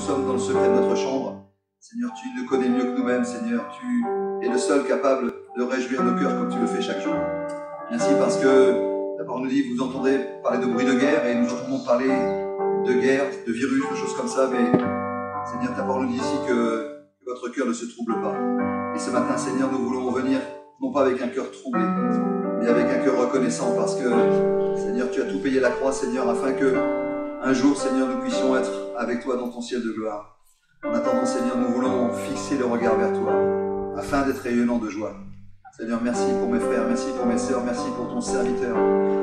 sommes dans le secret de notre chambre, Seigneur, tu nous connais mieux que nous-mêmes, Seigneur. Tu es le seul capable de réjouir nos cœurs comme tu le fais chaque jour. Merci parce que, d'abord, on nous dit, vous entendez parler de bruit de guerre, et nous entendons parler de guerre, de virus, de choses comme ça, mais Seigneur, ta parole nous dit ici que votre cœur ne se trouble pas. Et ce matin, Seigneur, nous voulons venir, non pas avec un cœur troublé, mais avec un cœur reconnaissant, parce que, Seigneur, tu as tout payé la croix, Seigneur, afin que, un jour, Seigneur, nous puissions être avec toi dans ton ciel de gloire. En attendant, Seigneur, nous voulons fixer le regard vers toi, afin d'être rayonnants de joie. Seigneur, merci pour mes frères, merci pour mes sœurs, merci pour ton serviteur.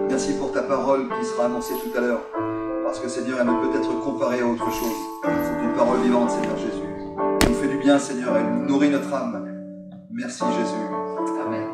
Merci pour ta parole qui sera annoncée tout à l'heure. Parce que, Seigneur, elle ne peut être comparée à autre chose. C'est une parole vivante, Seigneur Jésus. Elle nous fait du bien, Seigneur, elle nourrit notre âme. Merci, Jésus. Amen.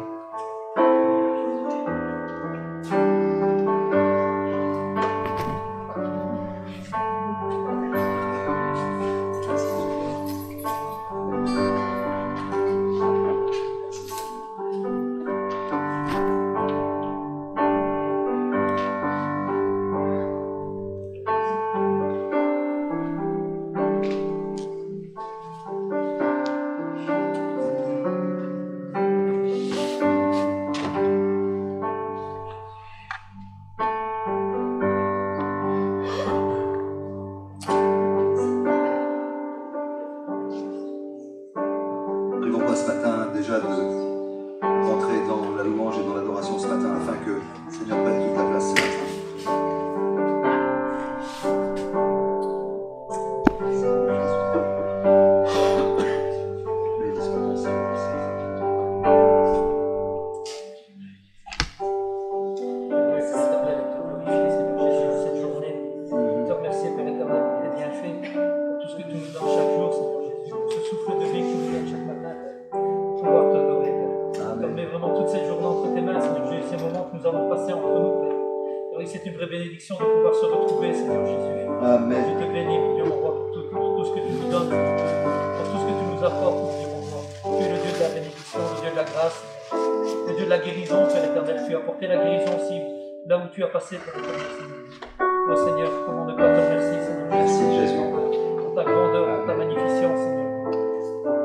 Oh Seigneur, comment ne pas te remercier, Seigneur. Merci Jésus. Pour ta grandeur, pour ta magnificence, Seigneur.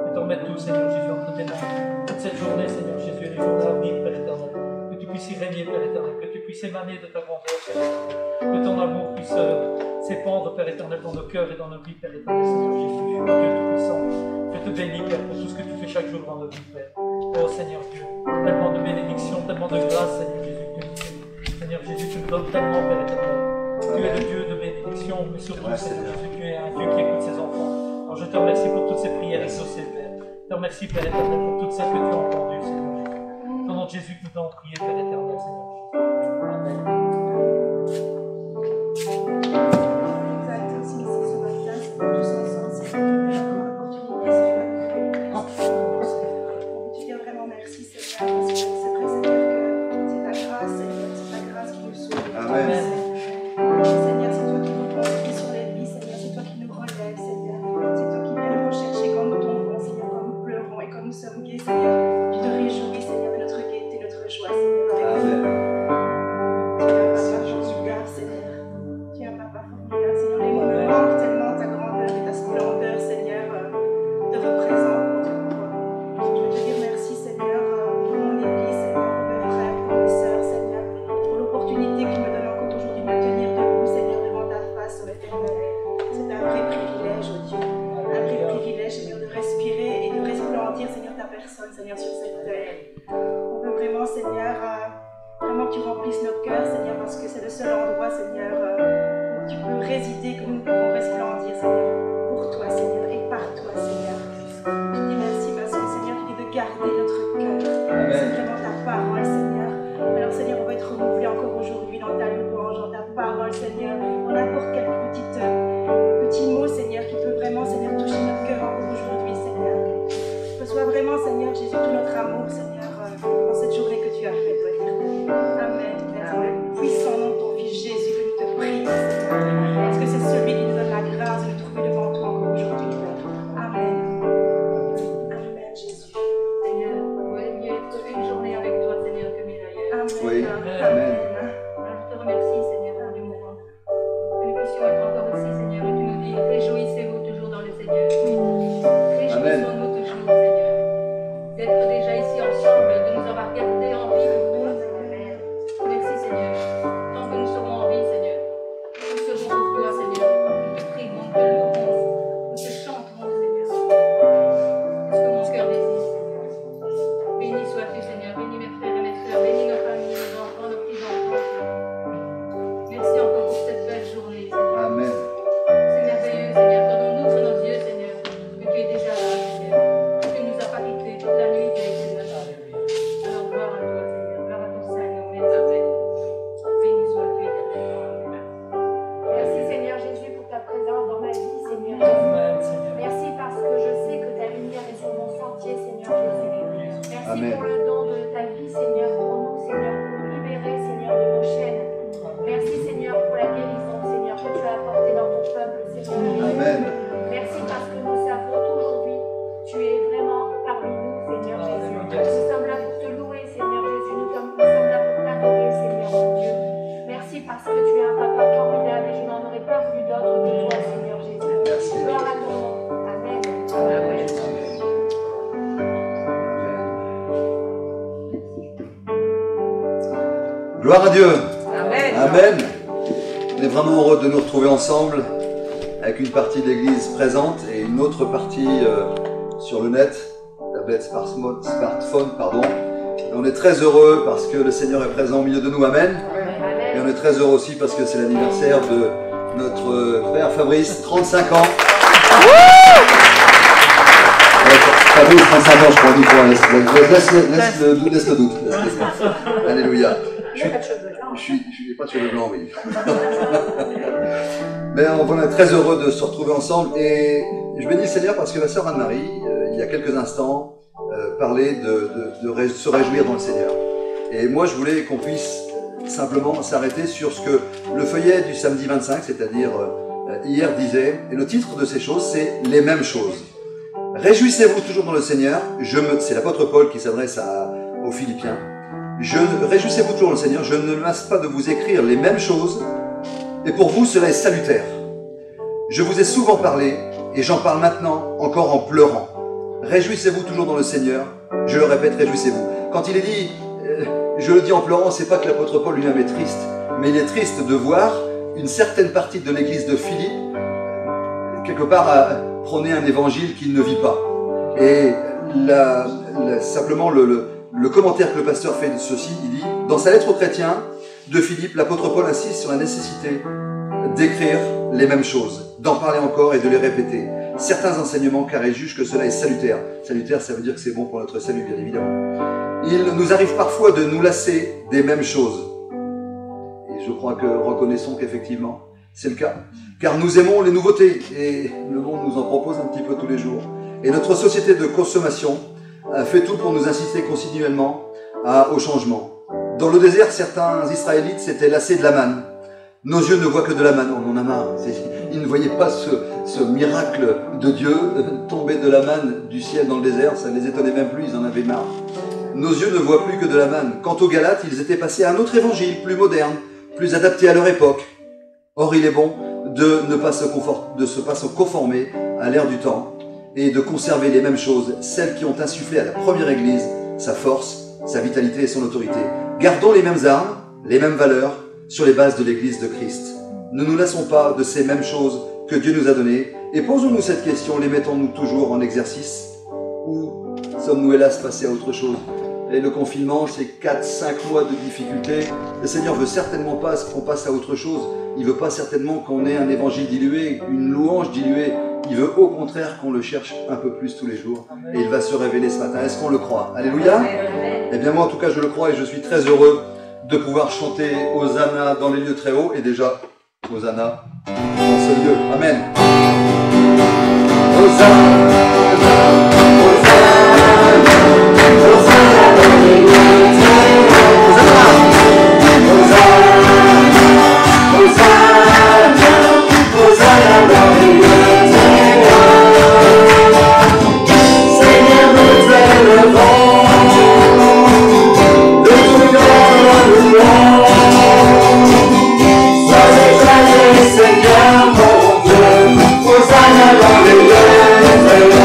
Et te remettre tout, Seigneur Jésus, entre tes mains. Toute cette journée, Seigneur Jésus, et les jours à venir, Père éternel. Que tu puisses y régner, Père éternel. Que tu puisses émaner de ta grandeur, Père éternel. Que ton amour puisse s'épandre, Père éternel, dans nos cœurs et dans nos vies, Père éternel, Seigneur Jésus. Dieu Tout-Puissant. Je te bénis, Père, pour tout ce que tu fais chaque jour dans nos vies, Père. Oh Seigneur Dieu, tellement de bénédictions, tellement de grâce, Seigneur Jésus. Seigneur Jésus, tu nous donnes tellement, Père éternel. Tu es le Dieu de bénédiction, mais surtout, Seigneur Jésus, tu es un Dieu qui écoute ses enfants. Alors je te remercie pour toutes ces prières exaucées, Père. Je te remercie, Père éternel, pour toutes celles que tu as entendues, Seigneur Jésus. Au nom de Jésus que nous t'avons prié, Père éternel, Seigneur Jésus. Amen. Nous allons aussi ici ce matin, tous ensemble, Seigneur, tu dis vraiment merci, Seigneur, parce que c'est vrai, Seigneur, que c'est ta grâce, Seigneur, c'est ta grâce qui nous sauve. Amen. Seigneur, c'est toi qui nous construis sur les vies, Seigneur, c'est toi qui nous relèves, Seigneur. C'est toi qui viens nous rechercher quand nous tombons, Seigneur, quand nous pleurons et quand nous sommes gais, Seigneur. Tu te réjouis, Seigneur, de notre gaieté, notre joie, Seigneur. Avec nous. Amen. pour le don de ta vie, Seigneur, pour nous, Seigneur, pour nous libérer, Seigneur, de nos chaînes. Merci, Seigneur, pour la guérison, Seigneur, que tu as apportée dans ton peuple, Seigneur. Amen. Merci parce que nous savons qu'aujourd'hui, tu es vraiment parmi nous, Seigneur Jésus. Nous sommes là pour te louer, Seigneur Jésus. Nous sommes là pour t'adorer, Seigneur mon Dieu. Merci parce que tu es un papa formidable et je n'en aurais pas voulu d'autre que toi, Seigneur Jésus. Merci. Gloire à ton nom. Amen. Amen. Gloire à Dieu. Amen. Amen. On est vraiment heureux de nous retrouver ensemble avec une partie de l'église présente et une autre partie sur le net, tablette, smartphone, pardon. Et on est très heureux parce que le Seigneur est présent au milieu de nous. Amen. Et on est très heureux aussi parce que c'est l'anniversaire de notre frère Fabrice, 35 ans. Fabrice, 35 ans, je crois, du coup, laisse le doute. Alléluia. Je n'ai pas de cheveux blancs, oui. Mais on est très heureux de se retrouver ensemble et je bénis le Seigneur parce que ma sœur Anne-Marie, il y a quelques instants, parlait de se réjouir dans le Seigneur. Et moi, je voulais qu'on puisse simplement s'arrêter sur ce que le feuillet du samedi 25, c'est-à-dire hier, disait, et le titre de ces choses, c'est « Les mêmes choses ». Réjouissez-vous toujours dans le Seigneur. C'est l'apôtre Paul qui s'adresse aux Philippiens. Réjouissez-vous toujours dans le Seigneur. Je ne me lasse pas de vous écrire les mêmes choses, et pour vous cela est salutaire. Je vous ai souvent parlé, et j'en parle maintenant encore en pleurant. Réjouissez-vous toujours dans le Seigneur. Je le répète, réjouissez-vous. Quand il est dit, je le dis en pleurant, c'est pas que l'apôtre Paul lui-même est triste, mais il est triste de voir une certaine partie de l'église de Philippe, quelque part, prôner un évangile qu'il ne vit pas. Et simplement le commentaire que le pasteur fait de ceci, il dit, dans sa lettre aux chrétiens de Philippe, l'apôtre Paul insiste sur la nécessité d'écrire les mêmes choses, d'en parler encore et de les répéter. Certains enseignements, car il juge que cela est salutaire. Salutaire, ça veut dire que c'est bon pour notre salut, bien évidemment. Il nous arrive parfois de nous lasser des mêmes choses. Et je crois que reconnaissons qu'effectivement, c'est le cas. Car nous aimons les nouveautés et le monde nous en propose un petit peu tous les jours. Et notre société de consommation fait tout pour nous inciter continuellement au changement. Dans le désert, certains Israélites s'étaient lassés de la manne. Nos yeux ne voient que de la manne, on en a marre. Ils ne voyaient pas ce miracle de Dieu tomber de la manne du ciel dans le désert, ça ne les étonnait même plus, ils en avaient marre. Nos yeux ne voient plus que de la manne. Quant aux Galates, ils étaient passés à un autre évangile, plus moderne, plus adapté à leur époque. Or, il est bon de ne pas se conformer à l'ère du temps et de conserver les mêmes choses, celles qui ont insufflé à la première Église sa force, sa vitalité et son autorité. Gardons les mêmes armes, les mêmes valeurs sur les bases de l'Église de Christ. Ne nous lassons pas de ces mêmes choses que Dieu nous a données et posons-nous cette question, les mettons-nous toujours en exercice ou sommes-nous hélas passés à autre chose? Et le confinement, c'est 4-5 mois de difficultés. Le Seigneur veut certainement pas qu'on passe à autre chose. Il veut pas certainement qu'on ait un évangile dilué, une louange diluée. Il veut au contraire qu'on le cherche un peu plus tous les jours. Et il va se révéler ce matin. Est-ce qu'on le croit? Alléluia. Eh bien moi en tout cas je le crois et je suis très heureux de pouvoir chanter Hosanna dans les lieux très hauts. Et déjà, Hosanna dans ce lieu. Amen. Hosanna, Seigneur, nous t'élevons, de tout dans le louange. Sois éclaté, Seigneur, mon Dieu, Hosanna dans les lieux.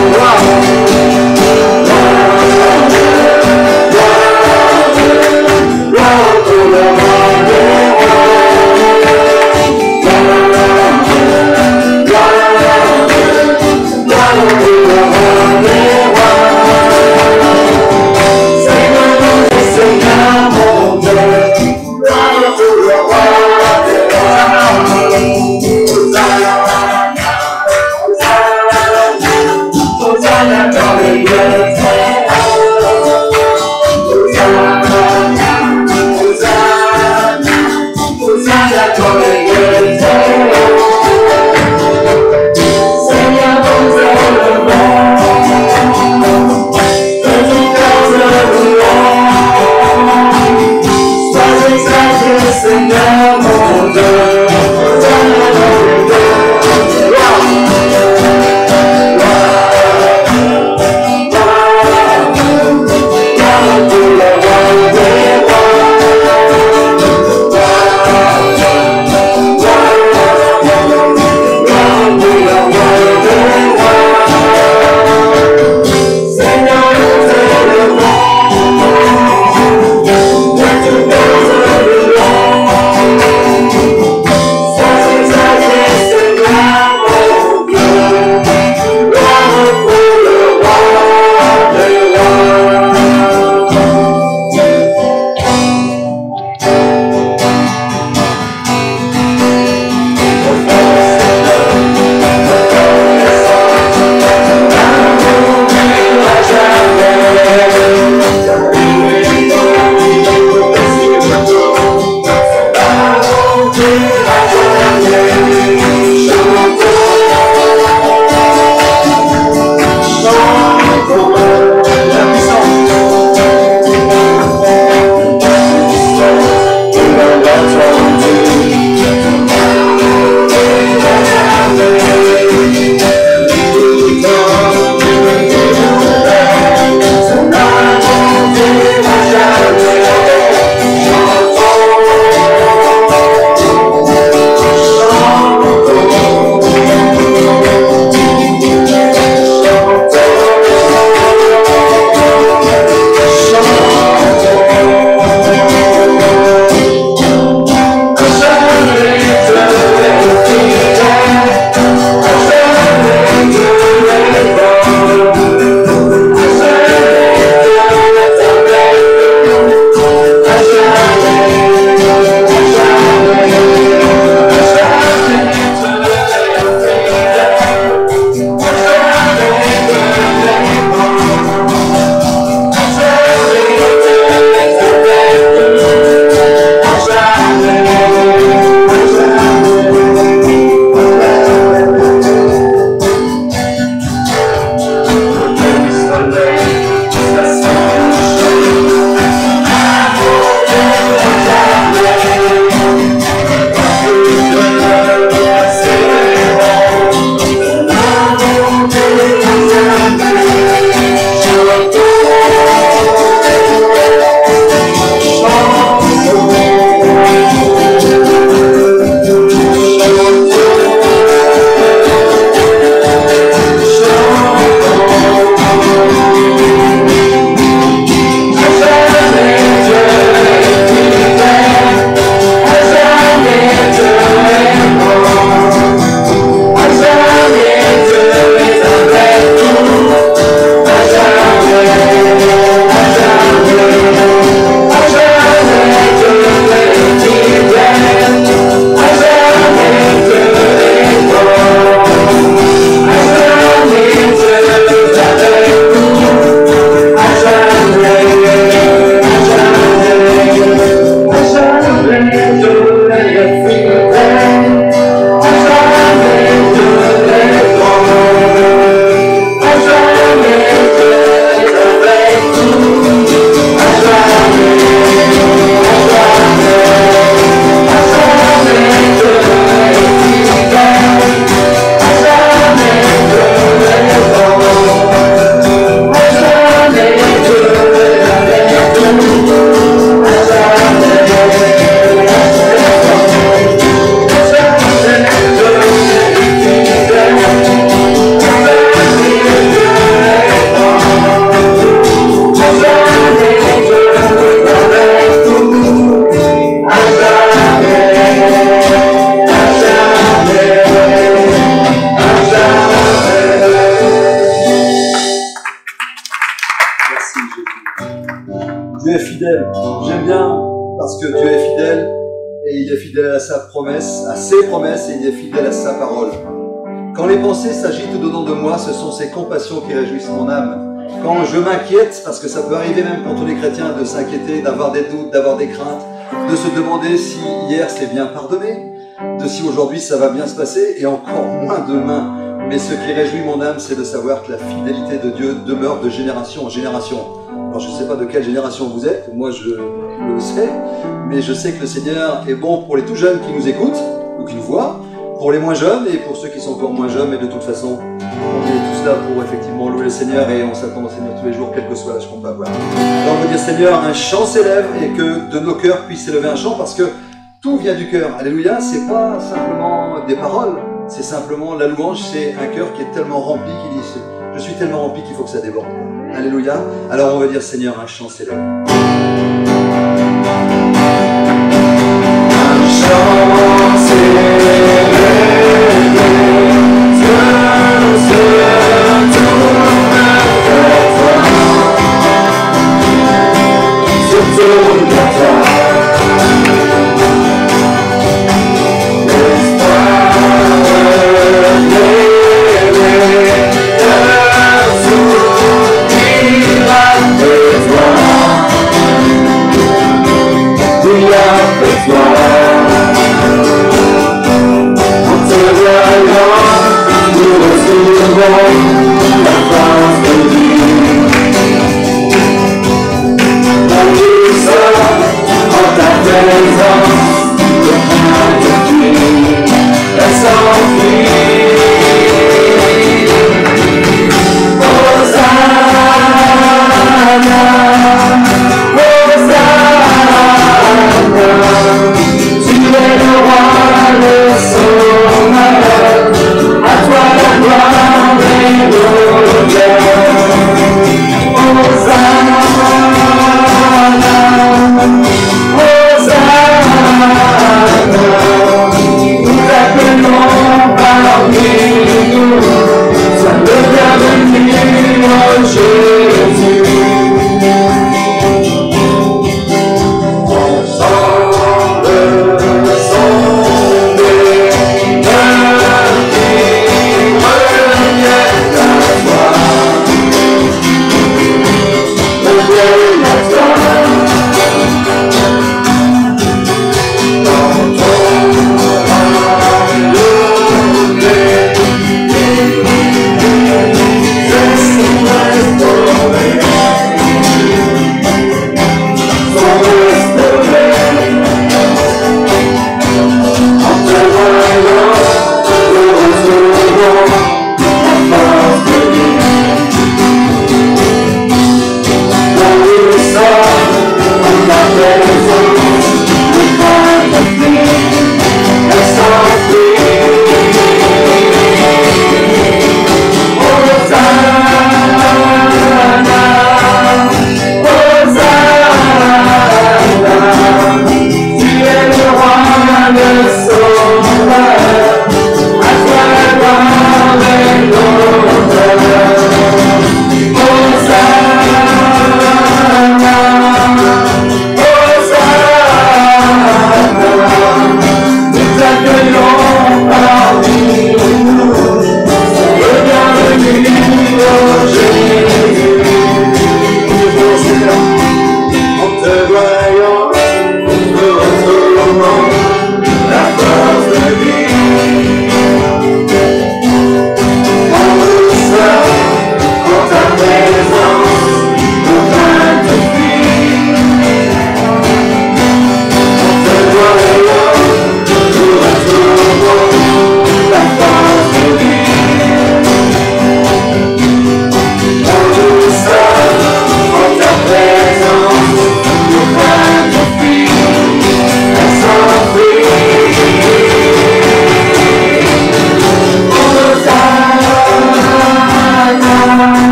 Dieu est fidèle. J'aime bien parce que Dieu est fidèle et il est fidèle à sa promesse, à ses promesses, et il est fidèle à sa parole. Quand les pensées s'agitent au-dedans de moi, ce sont ces compassions qui réjouissent mon âme. Quand je m'inquiète, parce que ça peut arriver même quand on est chrétien de s'inquiéter, d'avoir des doutes, d'avoir des craintes, de se demander si hier c'est bien pardonné, de si aujourd'hui ça va bien se passer, et encore moins demain. Mais ce qui réjouit mon âme, c'est de savoir que la fidélité de Dieu demeure de génération en génération. Alors je ne sais pas de quelle génération vous êtes, moi je le sais, mais je sais que le Seigneur est bon pour les tout jeunes qui nous écoutent, ou qui nous voient, pour les moins jeunes et pour ceux qui sont encore moins jeunes, mais de toute façon, on est tous là pour effectivement louer le Seigneur et on s'attend au Seigneur tous les jours, quel que soit l'âge qu'on peut avoir. Alors on veut dire Seigneur, un chant s'élève et que de nos cœurs puisse s'élever un chant parce que tout vient du cœur. Alléluia, c'est pas simplement des paroles, c'est simplement la louange, c'est un cœur qui est tellement rempli qu'il dit je suis tellement rempli qu'il faut que ça déborde. Alléluia. Alors on va dire Seigneur, un chant s'élève. Un chant s'élève.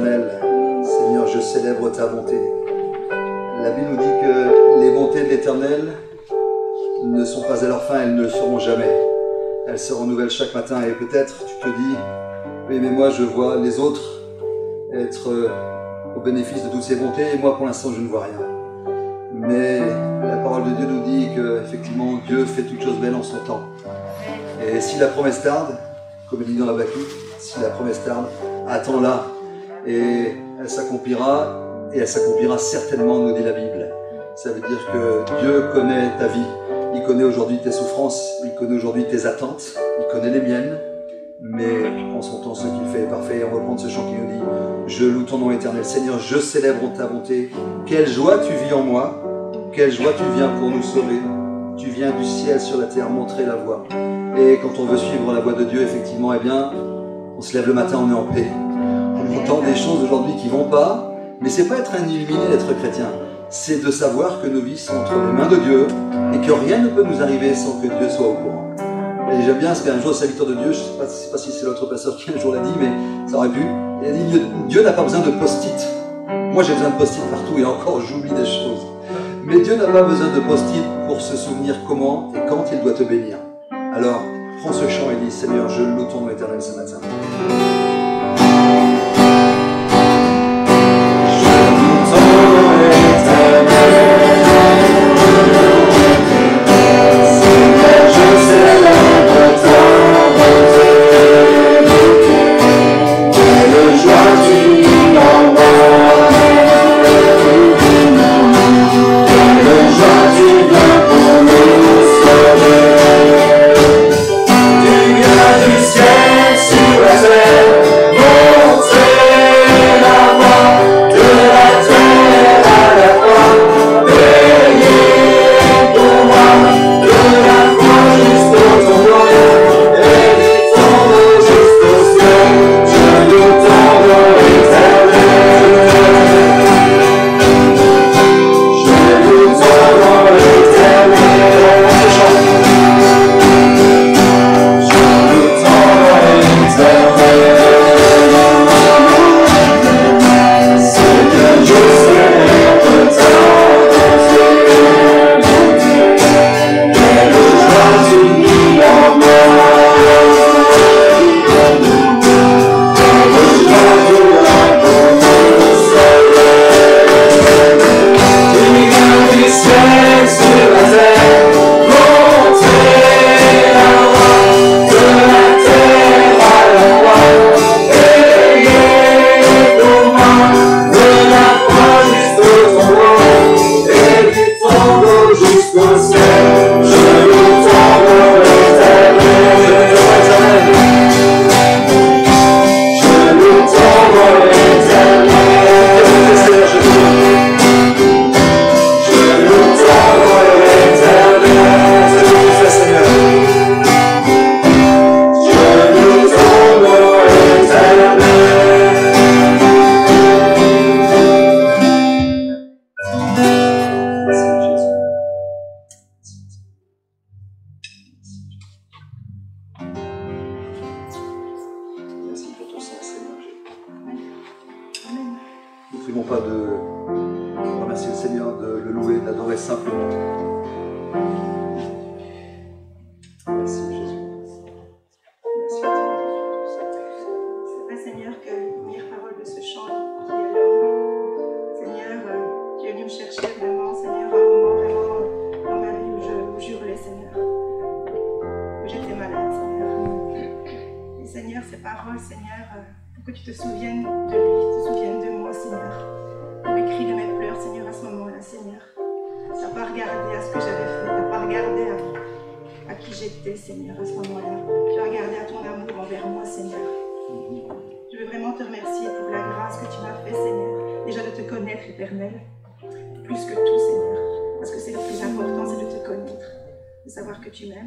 éternel, Seigneur, je célèbre ta bonté. La Bible nous dit que les bontés de l'éternel ne sont pas à leur fin, elles ne le seront jamais. Elles se renouvellent chaque matin et peut-être tu te dis, oui mais moi je vois les autres être au bénéfice de toutes ces bontés et moi pour l'instant je ne vois rien. Mais la parole de Dieu nous dit qu'effectivement Dieu fait toutes choses belles en son temps. Et si la promesse tarde, comme il dit dans Habakkuk, si la promesse tarde, attends-la et elle s'accomplira certainement, nous dit la Bible. Ça veut dire que Dieu connaît ta vie, il connaît aujourd'hui tes souffrances, il connaît aujourd'hui tes attentes, il connaît les miennes, mais en son temps ce qu'il fait est parfait. Et on reprend ce chant qui nous dit « Je loue ton nom éternel, Seigneur, je célèbre ta bonté. Quelle joie tu vis en moi, quelle joie tu viens pour nous sauver. Tu viens du ciel sur la terre montrer la voie. » Et quand on veut suivre la voie de Dieu, effectivement, eh bien, on se lève le matin, on est en paix. On entend des choses aujourd'hui qui vont pas, mais c'est pas être un illuminé d'être chrétien. C'est de savoir que nos vies sont entre les mains de Dieu et que rien ne peut nous arriver sans que Dieu soit au courant. Et j'aime bien ce qu'un jour, serviteur de Dieu, je ne sais pas si c'est l'autre pasteur qui un jour l'a dit, mais ça aurait pu. Il a dit Dieu n'a pas besoin de post-it. Moi j'ai besoin de post-it partout et encore j'oublie des choses. Mais Dieu n'a pas besoin de post-it pour se souvenir comment et quand il doit te bénir. Alors, prends ce chant et dis Seigneur, je loue ton nom éternel ce matin.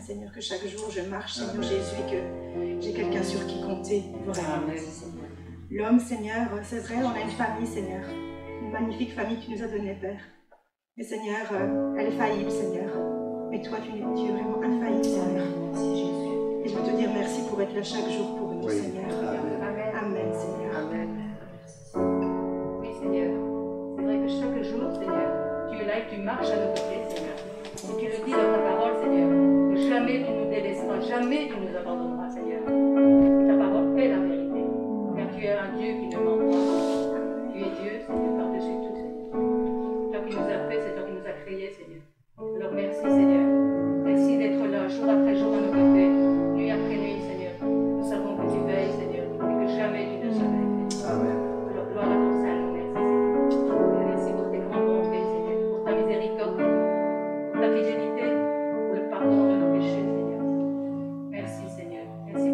Seigneur, que chaque jour je marche, Seigneur Jésus, et que j'ai quelqu'un sur qui compter. Vraiment, Seigneur. L'homme, Seigneur, c'est vrai, on a une famille, Seigneur. Une magnifique famille que tu nous as donnée, Père. Mais Seigneur, elle est faillible, Seigneur. Mais toi, tu es vraiment infaillible, Seigneur. Merci, Jésus. Et je veux te dire merci pour être là chaque jour pour nous, Seigneur. Amen, Seigneur. Amen. marches à nos côtés, Seigneur. Et tu le dis dans ta parole, Seigneur, que jamais tu nous délaisseras, jamais tu nous abandonneras, Seigneur. Et ta parole est la vérité, car tu es un Dieu qui ne ment pas. Tu es Dieu, Seigneur, par-dessus tout, Seigneur. C'est toi qui nous as fait, c'est toi qui nous as créés, Seigneur. Alors merci, Seigneur. Merci d'être là, jour après jour à nos côtés, nuit après nuit, Seigneur. Nous savons que tu veilles, Seigneur, et que jamais tu ne seras fait. Amen. Alors gloire à ton Saint-Nom, merci, Seigneur. Et merci pour tes grandes bontés, Seigneur, pour ta miséricorde, pour ta fidélité, pour le pardon de nos péchés, Seigneur. Merci, Seigneur. Merci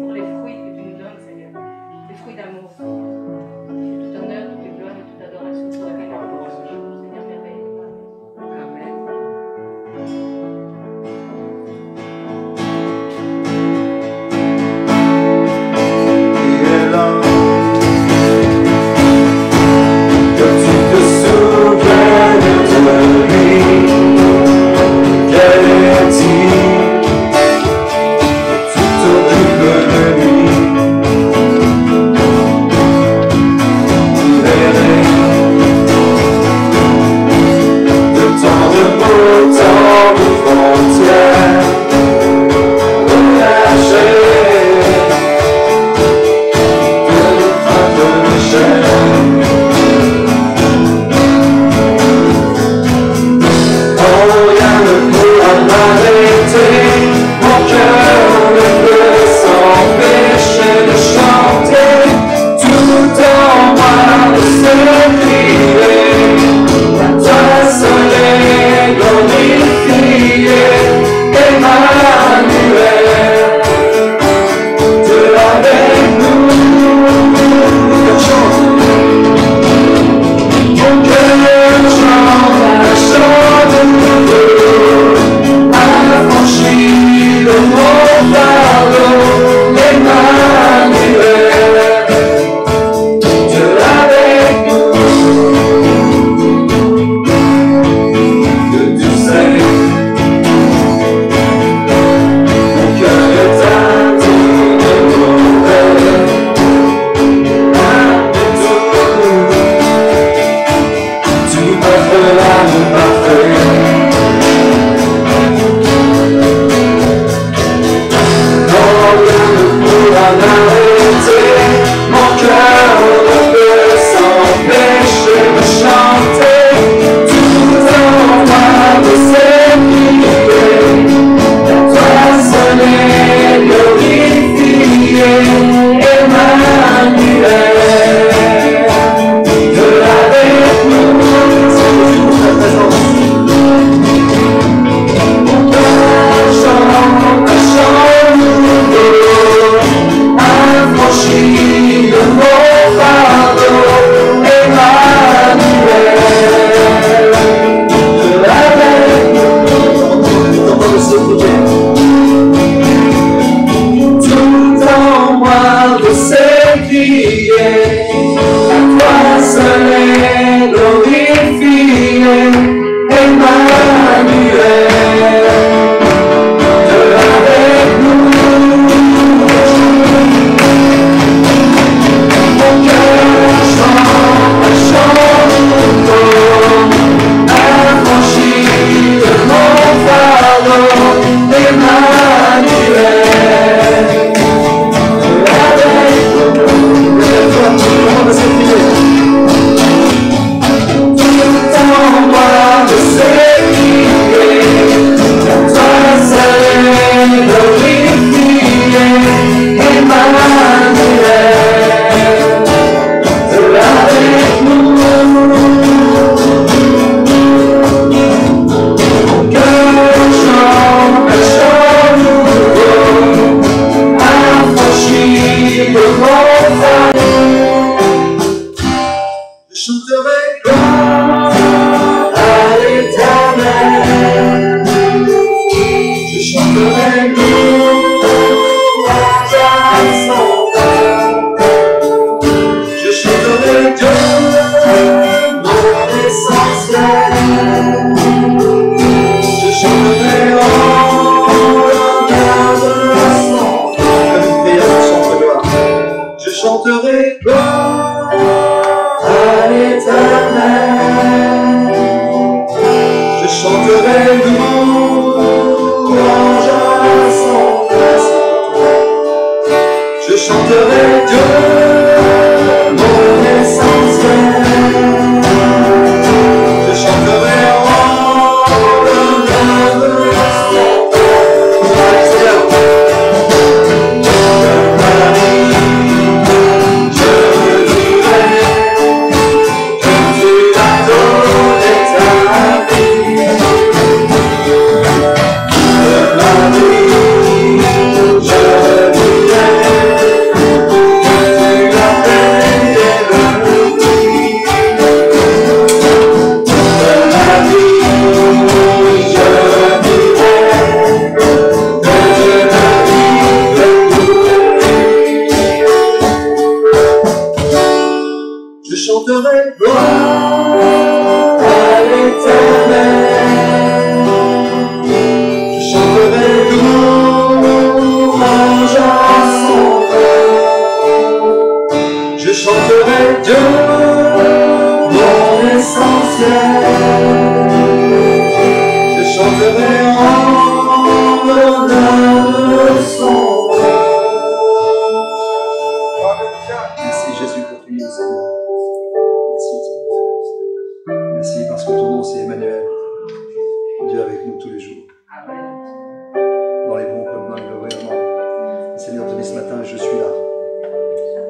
dit ce matin, je suis là.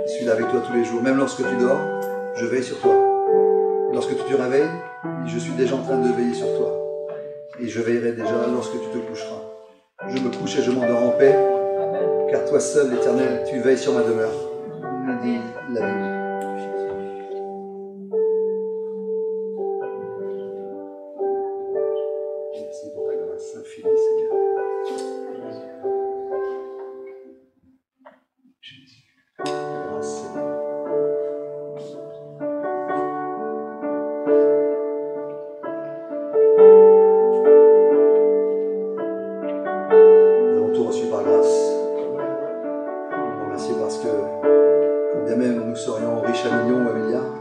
Je suis là avec toi tous les jours. Même lorsque tu dors, je veille sur toi. Et lorsque tu te réveilles, je suis déjà en train de veiller sur toi. Et je veillerai déjà lorsque tu te coucheras. Je me couche et je m'endors en paix, car toi seul, l'Éternel, tu veilles sur ma demeure. Me dit la Bible. Merci pour ta grâce infinie, Seigneur. Jésus. Grâce, Seigneur. Nous avons tout reçu par grâce. Nous vous remercions parce que, quand bien même nous serions riches à millions ou à milliards,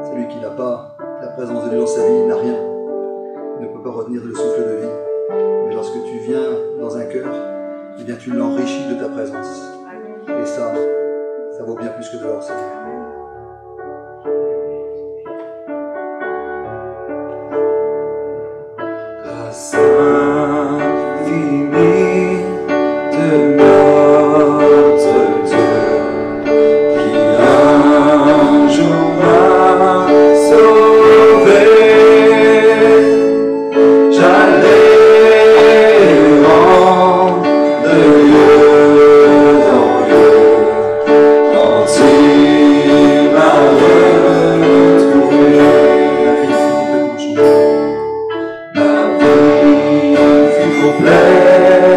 celui qui n'a pas la présence de Dieu dans sa vie n'a rien. Il ne peut pas retenir le souffle de vie. Mais lorsque tu viens dans un cœur, eh bien tu l'enrichis de ta présence. Et ça vaut bien plus que de l'or, Seigneur. Grâce infinie de notre Dieu, qui un jour m'a sauvé. J'allais errant de lieu en lieu, quand il m'a retrouvé. Ma vie fut complète.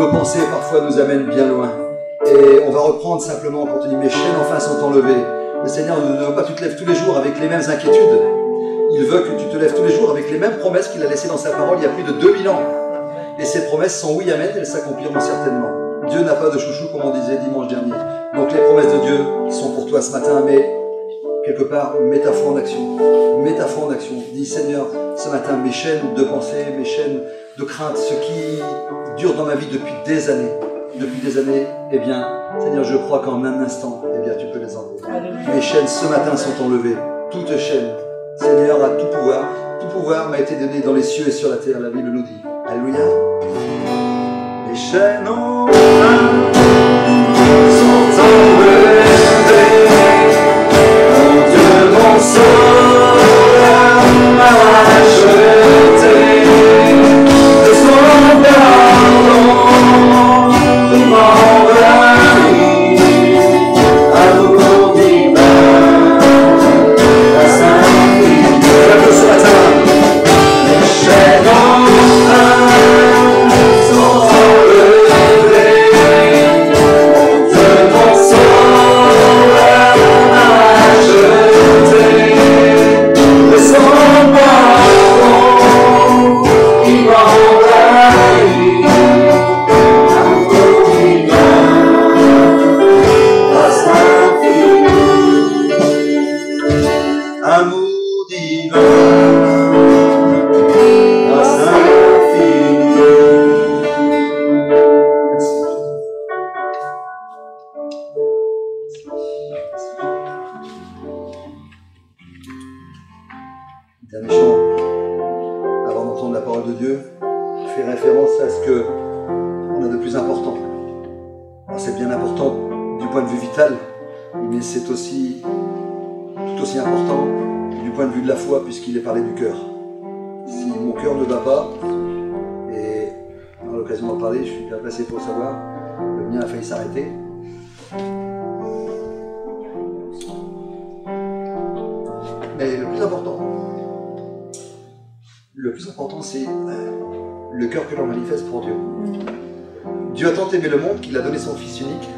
nos pensées parfois nous amènent bien loin. Et on va reprendre simplement quand on dit mes chaînes enfin sont enlevées. Le Seigneur ne veut pas que tu te lèves tous les jours avec les mêmes inquiétudes. Il veut que tu te lèves tous les jours avec les mêmes promesses qu'il a laissées dans sa parole il y a plus de 2000 ans. Et ces promesses sont oui, amen, elles s'accompliront certainement. Dieu n'a pas de chouchou comme on disait dimanche dernier. Donc les promesses de Dieu sont pour toi ce matin, mais quelque part, mets ta foi en action. Mets ta foi en action. Dis Seigneur, ce matin, mes chaînes de pensée, mes chaînes de crainte, ce qui dure dans ma vie depuis des années, eh bien, Seigneur, je crois qu'en un instant, eh bien, tu peux les enlever. Mes chaînes ce matin sont enlevées. Toutes chaînes. Seigneur a tout pouvoir. Tout pouvoir m'a été donné dans les cieux et sur la terre, la Bible nous dit. Alléluia. Les chaînes sont enlevées. Mon Dieu, mon sauveur m'a racheté. De son pardon, il m'envahit. Amour divin, la sainte vie. Ce matin, les chaînes sont enlevées. Mon Dieu, mon sauveur m'a racheté. De son pardon, il m'envahit. Amour divin, grâce infinie. Amour divin, grâce infinie. Dernier chant, avant d'entendre la parole de Dieu, fait référence à ce que on a de plus important. Alors, c'est bien important du point de vue vital, mais c'est aussi tout aussi important du point de vue de la foi, puisqu'il est parlé du cœur. Si mon cœur ne bat pas, et à l'occasion d'en parler, je suis bien placé pour le savoir, le mien a failli s'arrêter. Mais le plus important, c'est le cœur que l'on manifeste pour Dieu. Dieu a tant aimé le monde qu'il a donné son Fils unique,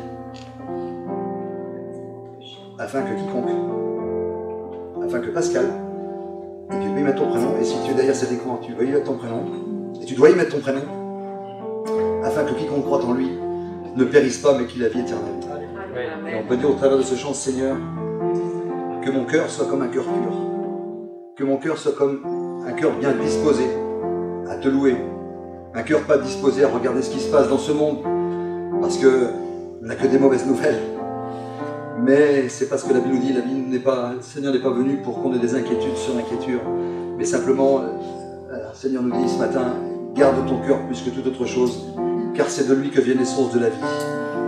afin que Pascal, et tu peux y mettre ton prénom, et si tu es derrière cet écran, tu dois y mettre ton prénom, et tu dois y mettre ton prénom, afin que quiconque croit en lui ne périsse pas, mais qu'il ait la vie éternelle. Et on peut dire au travers de ce chant, Seigneur, que mon cœur soit comme un cœur pur, que mon cœur soit comme un cœur bien disposé à te louer, un cœur pas disposé à regarder ce qui se passe dans ce monde, parce qu'on n'a que des mauvaises nouvelles. Mais c'est parce que la Bible nous dit, le Seigneur n'est pas venu pour qu'on ait des inquiétudes sur l'inquiétude, mais simplement, le Seigneur nous dit ce matin, garde ton cœur plus que toute autre chose, car c'est de lui que viennent les sources de la vie.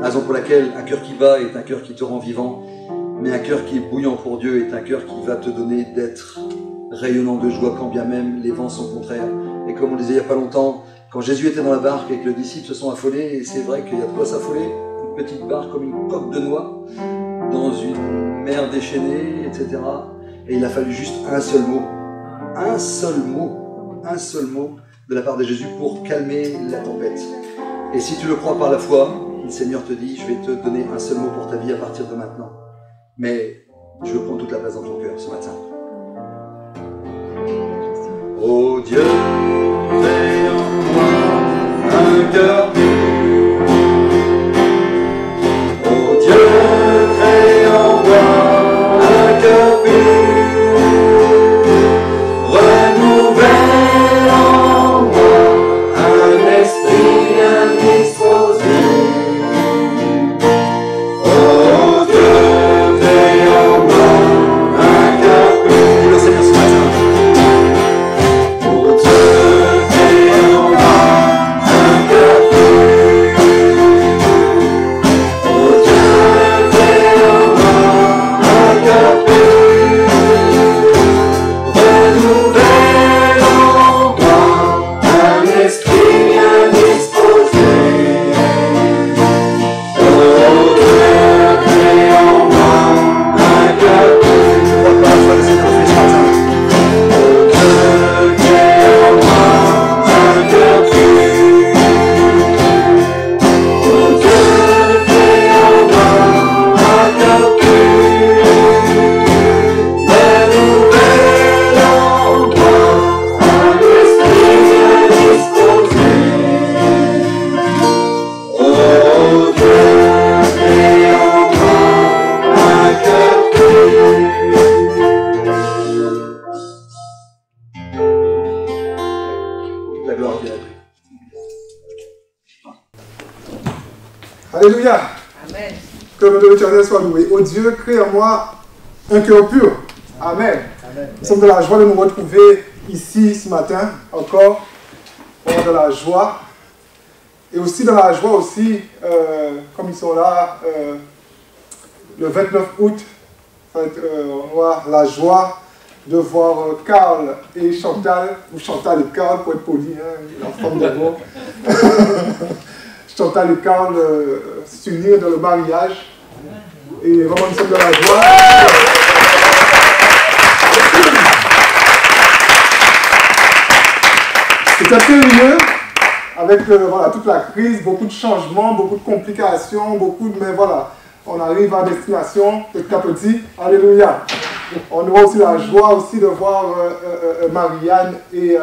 Raison pour laquelle un cœur qui bat est un cœur qui te rend vivant, mais un cœur qui est bouillant pour Dieu est un cœur qui va te donner d'être rayonnant de joie quand bien même les vents sont contraires. Et comme on disait il n'y a pas longtemps, quand Jésus était dans la barque et que les disciples se sont affolés, et c'est vrai qu'il y a de quoi s'affoler, une petite barque comme une coque de noix, dans une mer déchaînée, etc. Et il a fallu juste un seul mot de la part de Jésus pour calmer la tempête. Et si tu le crois par la foi, le Seigneur te dit, je vais te donner un seul mot pour ta vie à partir de maintenant. Mais je veux prendre toute la place dans ton cœur ce matin. Oh Dieu, fais en moi un cœur pur. Oh Dieu, crée en moi un cœur pur. Renouvelle en moi un esprit bien disposé. Oh Dieu, fais en moi un cœur pur. Le Seigneur ce matin. Oh Dieu, fais en moi un cœur pur. Alléluia. Amen. Que le nom de l'Éternel soit loué. Ô Dieu, crée en moi un cœur pur. Amen. Nous sommes de la joie de nous retrouver ici ce matin, encore. De la joie. Et aussi dans la joie aussi, comme ils sont là, le 29 août, on aura la joie de voir Carl et Chantal, ou Chantal et Carl pour être poli, hein, en forme de mot. Chantal et Carl s'unir dans le mariage. Et vraiment, nous sommes dans la joie. C'est un périlleux, avec voilà, toute la crise, beaucoup de changements, beaucoup de complications, mais voilà, on arrive à destination petit à petit. Alléluia. On aura aussi la joie aussi de voir Marianne et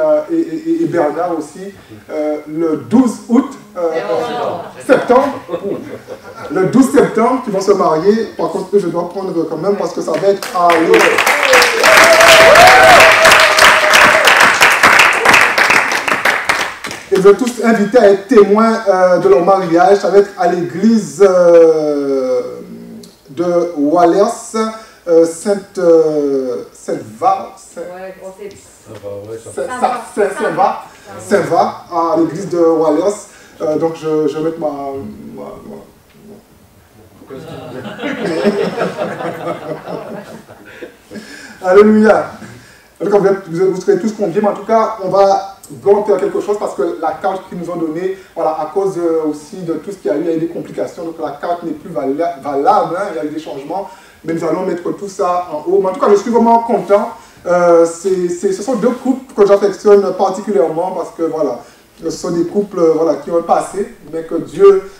Bernard aussi le 12 août, septembre. Le 12 septembre, qui vont se marier. Par contre, je dois prendre quand même parce que ça va être à Et je veux tous inviter à être témoins de leur mariage. Ça va être à l'église de Wallers, Saint-Va, à l'église de Wallers. Donc je vais mettre ma Alléluia. Vous serez tous conviés, mais en tout cas, on va faire quelque chose parce que la carte qu'ils nous ont donnée, voilà, à cause aussi de tout ce qu'il y a eu, il y a eu des complications, donc la carte n'est plus valable, hein, il y a eu des changements, mais nous allons mettre tout ça en haut. Mais en tout cas, je suis vraiment content. Ce sont deux couples que j'affectionne particulièrement parce que voilà, ce sont des couples voilà, qui ont un passé, mais que Dieu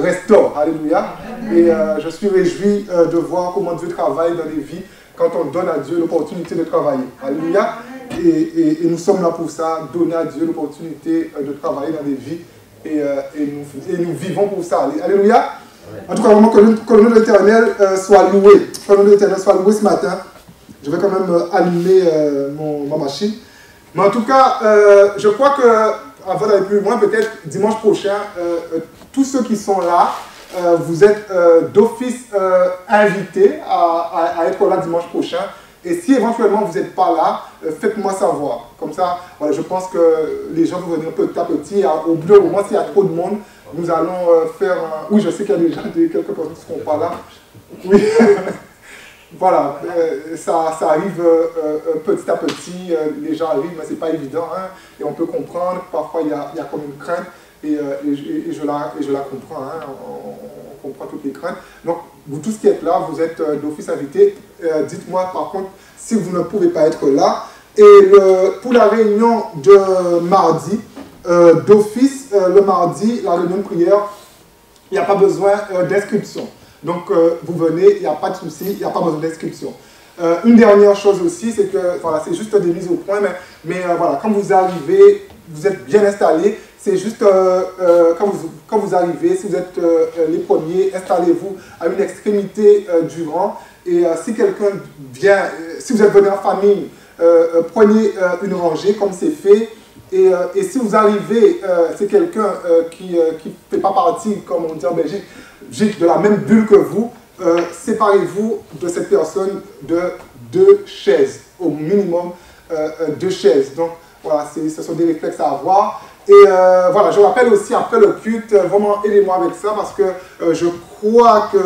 restaure. Alléluia. Et je suis réjoui de voir comment Dieu travaille dans les vies quand on donne à Dieu l'opportunité de travailler. Alléluia. Et nous sommes là pour ça, donner à Dieu l'opportunité de travailler dans des vies. Et nous vivons pour ça. Alléluia. En tout cas, vraiment, que le nom de l'Éternel soit loué. Que le nom de l'Éternel soit loué ce matin. Je vais quand même allumer ma machine. Mais en tout cas, je crois que, avant d'aller plus loin, peut-être dimanche prochain, tous ceux qui sont là, vous êtes d'office invités à être là dimanche prochain. Et si éventuellement vous n'êtes pas là, faites-moi savoir. Comme ça, voilà, je pense que les gens vont venir petit à petit. Au bout d'un moment, s'il y a trop de monde, nous allons faire un... Oui, je sais qu'il y a déjà quelques personnes qui ne seront pas là. Oui. Voilà, ça arrive petit à petit. Les gens arrivent, mais ce n'est pas évident. Hein, et on peut comprendre. Parfois, il y a comme une crainte. Et je la comprends. Hein, on comprend toutes les craintes. Donc, vous tous qui êtes là, vous êtes d'office invités. Dites-moi par contre si vous ne pouvez pas être là. Et pour la réunion de mardi, d'office, le mardi, la réunion de prière, il n'y a pas besoin d'inscription. Donc, vous venez, il n'y a pas de souci, il n'y a pas besoin d'inscription. Une dernière chose aussi, c'est que, voilà, c'est juste des mises au point, mais voilà, quand vous arrivez, vous êtes bien installés. C'est juste quand vous arrivez, si vous êtes les premiers, installez-vous à une extrémité du rang. Et si quelqu'un vient, si vous êtes venu en famille, prenez une rangée comme c'est fait. Et si vous arrivez, c'est quelqu'un qui ne fait pas partie, comme on dit en Belgique, de la même bulle que vous, séparez-vous de cette personne de 2 chaises, au minimum 2 chaises. Donc voilà, ce sont des réflexes à avoir. Et voilà, je rappelle aussi après le culte, vraiment aidez-moi avec ça parce que je crois qu'il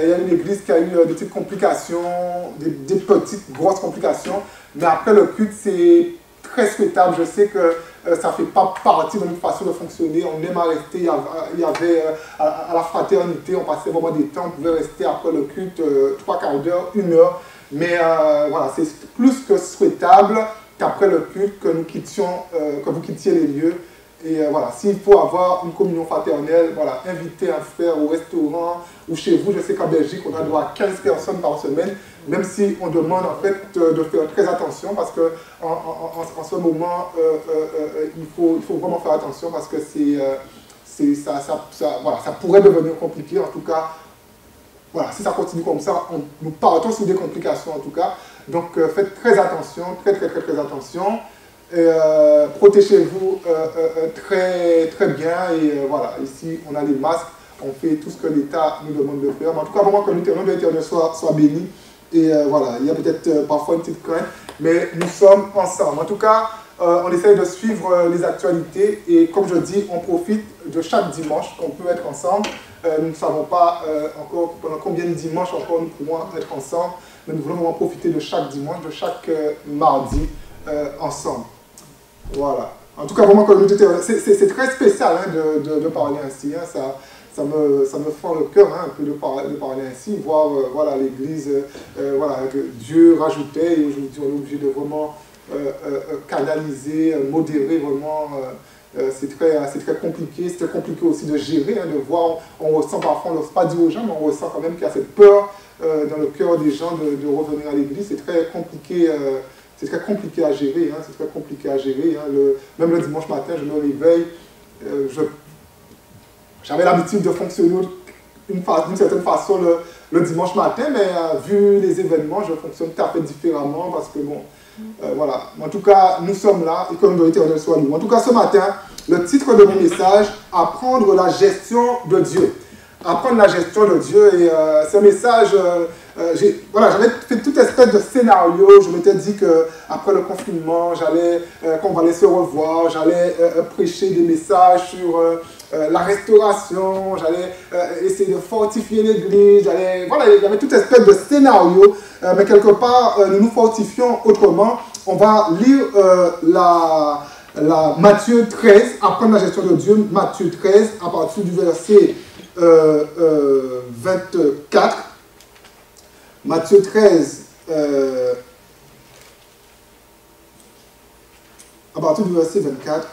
y a une église qui a eu des petites complications, des petites, grosses complications. Mais après le culte, c'est très souhaitable. Je sais que ça ne fait pas partie de notre façon de fonctionner. On aime à rester. Il y avait à la fraternité, on passait vraiment des temps. On pouvait rester après le culte 3/4 d'heure, 1 heure. Mais voilà, c'est plus que souhaitable qu'après le culte, que nous quittions, que vous quittiez les lieux. Et voilà, s'il faut avoir une communion fraternelle, voilà, inviter un frère au restaurant ou chez vous. Je sais qu'en Belgique, on a droit à 15 personnes par semaine, même si on demande en fait de faire très attention parce que en ce moment, il faut vraiment faire attention parce que voilà, ça pourrait devenir compliqué. En tout cas, voilà, si ça continue comme ça, nous partons sur des complications en tout cas. Donc faites très attention, très attention. Protégez-vous très, très bien. Et voilà, ici, on a les masques. On fait tout ce que l'État nous demande de faire. Mais en tout cas, vraiment que le nom de l'Éternel soit béni. Et voilà, il y a peut-être parfois une petite crainte, mais nous sommes ensemble. En tout cas, on essaye de suivre les actualités. Et comme je dis, on profite de chaque dimanche qu'on peut être ensemble. Nous ne savons pas encore pendant combien de dimanches encore nous pourrons être ensemble. Mais nous voulons vraiment profiter de chaque dimanche, de chaque mardi ensemble. Voilà. En tout cas, vraiment, c'est très spécial hein, de parler ainsi. Hein, ça me fend le cœur hein, un peu de parler ainsi, voir voilà, l'Église, voilà, que Dieu rajoutait, et aujourd'hui on est obligé de vraiment canaliser, modérer vraiment. C'est très compliqué, c'est très compliqué aussi de gérer, hein, de voir, on ressent parfois, on n'ose pas dire aux gens, mais on ressent quand même qu'il y a cette peur dans le cœur des gens de revenir à l'Église. C'est très compliqué à gérer, hein, c'est très compliqué à gérer. Hein. Même le dimanche matin, je me réveille, j'avais l'habitude de fonctionner d'une certaine façon le dimanche matin, mais vu les événements, je fonctionne tout à fait différemment parce que bon, voilà. En tout cas, nous sommes là et que l'Éternel soit nous. En tout cas, ce matin, le titre de mon message, apprendre la gestion de Dieu. Apprendre la gestion de Dieu et ce message, voilà, j'avais fait toute espèce de scénario. Je m'étais dit qu'après le confinement, qu'on allait se revoir, j'allais prêcher des messages sur la restauration, j'allais essayer de fortifier l'église, voilà, il y avait toute espèce de scénario, mais quelque part, nous nous fortifions autrement. On va lire la Matthieu 13, apprendre la gestion de Dieu, Matthieu 13, à partir du verset 24. Matthieu 13, à partir du verset 24.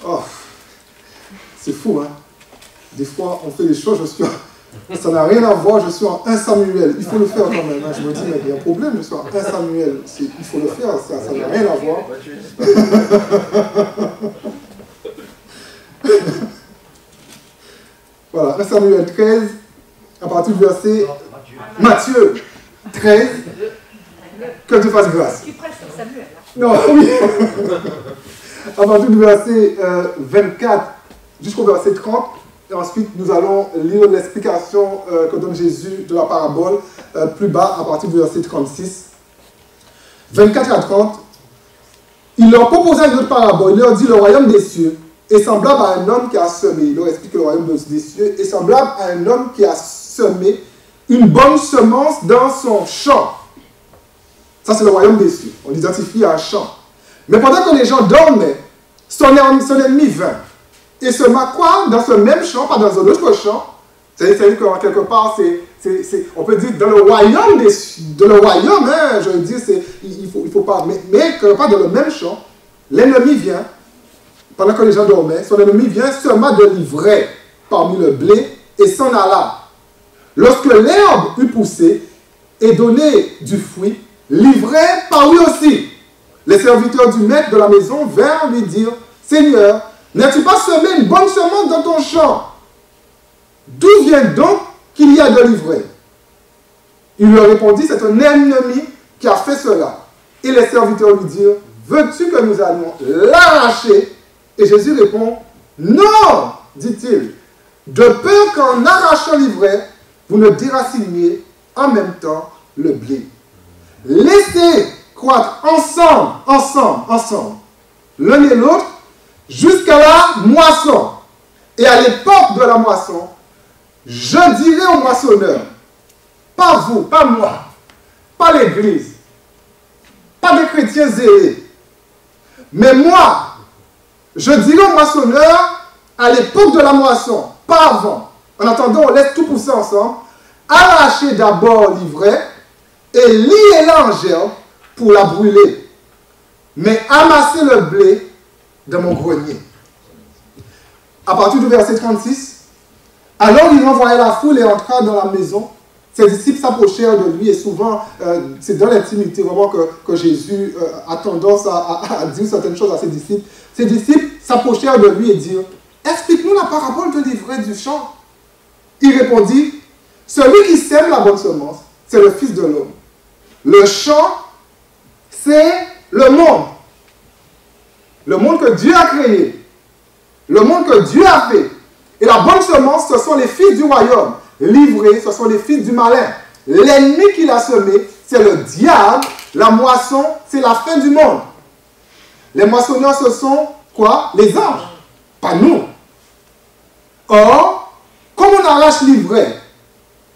Oh, c'est fou, hein. Des fois, on fait des choses, ça n'a rien à voir, je suis en 1 Samuel. Il faut le faire quand même. Hein. Je me dis, mais il y a un problème, je suis en 1 Samuel. Il faut le faire, ça n'a rien à voir. Voilà, 1 Samuel 13, à partir du verset... Matthieu 13, que Dieu fasse grâce. Tu prêches sur Samuel, là. Non, oui. À partir du verset 24 jusqu'au verset 30, et ensuite nous allons lire l'explication que donne Jésus de la parabole plus bas, à partir du verset 36. 24 à 30, il leur proposa une autre parabole, il leur dit: le royaume des cieux est semblable à un homme qui a semé. Il leur explique que le royaume des cieux est semblable à un homme qui a semé une bonne semence dans son champ. Ça, c'est le royaume des cieux. On l'identifie à un champ. Mais pendant que les gens dormaient, son ennemi vint et sema quoi dans ce même champ, pas dans un autre champ. C'est-à-dire que quelque part, on peut dire dans le royaume, hein, je veux dire, il faut pas, mais quelque part dans le même champ, l'ennemi vient, pendant que les gens dormaient, son ennemi vient, sema de l'ivraie parmi le blé et s'en alla. Lorsque l'herbe eut poussé et donné du fruit, l'ivraie parut aussi. Les serviteurs du maître de la maison vinrent lui dire: Seigneur, n'as-tu pas semé une bonne semence dans ton champ? D'où vient donc qu'il y a de l'ivraie? Il leur répondit: c'est un ennemi qui a fait cela. Et les serviteurs lui dirent: veux-tu que nous allions l'arracher? Et Jésus répond: non, dit-il, de peur qu'en arrachant l'ivraie, vous ne déraciniez en même temps le blé. Laissez croître ensemble, l'un et l'autre, jusqu'à la moisson. Et à l'époque de la moisson, je dirai aux moissonneurs, pas vous, pas moi, pas l'Église, pas des chrétiens zélés, mais moi, je dirai aux moissonneurs, à l'époque de la moisson, pas avant. En attendant, on laisse tout pousser ensemble, arrachez d'abord l'ivraie et liez-la en gerbe pour la brûler, mais amassez le blé dans mon grenier. À partir du verset 36, alors il renvoya la foule et entra dans la maison, Ses disciples s'approchèrent de lui et souvent, c'est dans l'intimité vraiment que Jésus a tendance à dire certaines choses à ses disciples. Ses disciples s'approchèrent de lui et dirent, « Explique-nous la parabole de l'ivraie du champ. » Il répondit, « Celui qui sème la bonne semence, c'est le Fils de l'homme. Le champ, c'est le monde. Le monde que Dieu a créé. Le monde que Dieu a fait. Et la bonne semence, ce sont les fils du royaume. L'ivraie, ce sont les fils du malin. L'ennemi qu'il a semé, c'est le diable. La moisson, c'est la fin du monde. Les moissonneurs, ce sont quoi? Les anges, pas nous. Or, comme on arrache l'ivraie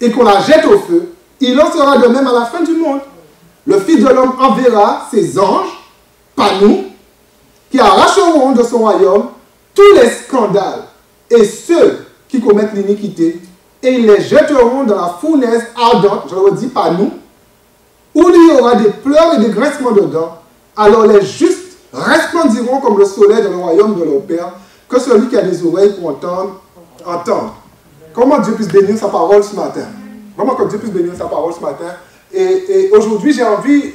et qu'on la jette au feu, il en sera de même à la fin du monde. Le Fils de l'homme enverra ses anges, pas nous, qui arracheront de son royaume tous les scandales et ceux qui commettent l'iniquité, et ils les jetteront dans la fournaise ardente, je le redis, pas nous, où il y aura des pleurs et des grincements de dents. Alors les justes resplendiront comme le soleil dans le royaume de leur Père. Que celui qui a des oreilles pour entendre, entende. Comment Dieu puisse bénir sa parole ce matin. Vraiment que Dieu puisse bénir sa parole ce matin. Et aujourd'hui, j'ai envie,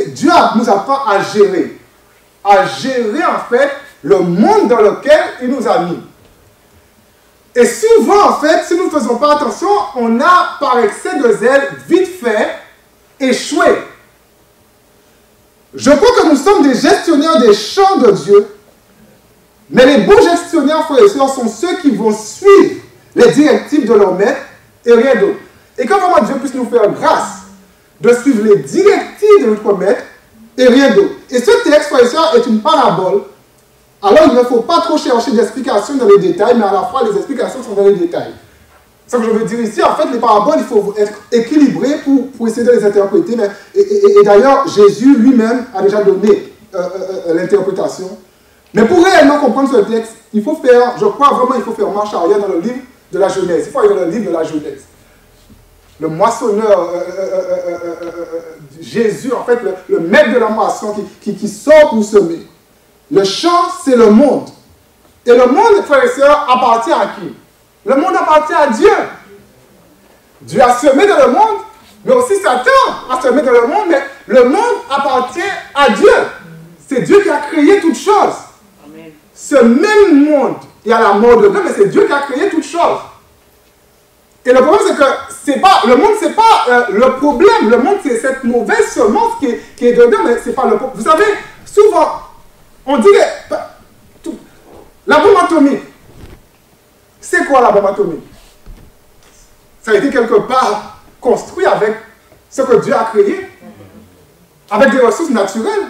Dieu nous apprend à gérer. À gérer en fait le monde dans lequel il nous a mis. Et souvent, en fait, si nous ne faisons pas attention, on a, par excès de zèle, vite fait, échoué. Je crois que nous sommes des gestionnaires des champs de Dieu, mais les bons gestionnaires, frères et sœurs, sont ceux qui vont suivre les directives de leur maître et rien d'autre. Et quand vraiment Dieu puisse nous faire grâce de suivre les directives de notre maître et rien d'autre. Et ce texte, frères et sœurs, est une parabole. Alors, il ne faut pas trop chercher d'explications dans les détails, mais à la fois, les explications sont dans les détails. Ce que je veux dire ici, en fait, les paraboles, il faut être équilibré pour essayer de les interpréter. Mais, et d'ailleurs, Jésus lui-même a déjà donné l'interprétation. Mais pour réellement comprendre ce texte, il faut faire, je crois vraiment, il faut faire marche arrière dans le livre de la Genèse. Il faut aller dans le livre de la Genèse. Le moissonneur, Jésus, en fait, le maître de la moisson qui sort pour semer. Le champ, c'est le monde. Et le monde, frères et sœurs, appartient à qui? Le monde appartient à Dieu. Dieu a semé dans le monde, mais aussi Satan a semé dans le monde, mais le monde appartient à Dieu. C'est Dieu qui a créé toutes choses. Amen. Ce même monde, il y a la mort dedans, mais c'est Dieu qui a créé toutes choses. Et le problème, c'est que c'est pas, le monde, c'est pas le problème. Le monde, c'est cette mauvaise semence qui est dedans, mais c'est pas le problème. Vous savez, souvent, on dirait, la bombe atomique. C'est quoi la bombe atomique? Ça a été quelque part construit avec ce que Dieu a créé, avec des ressources naturelles.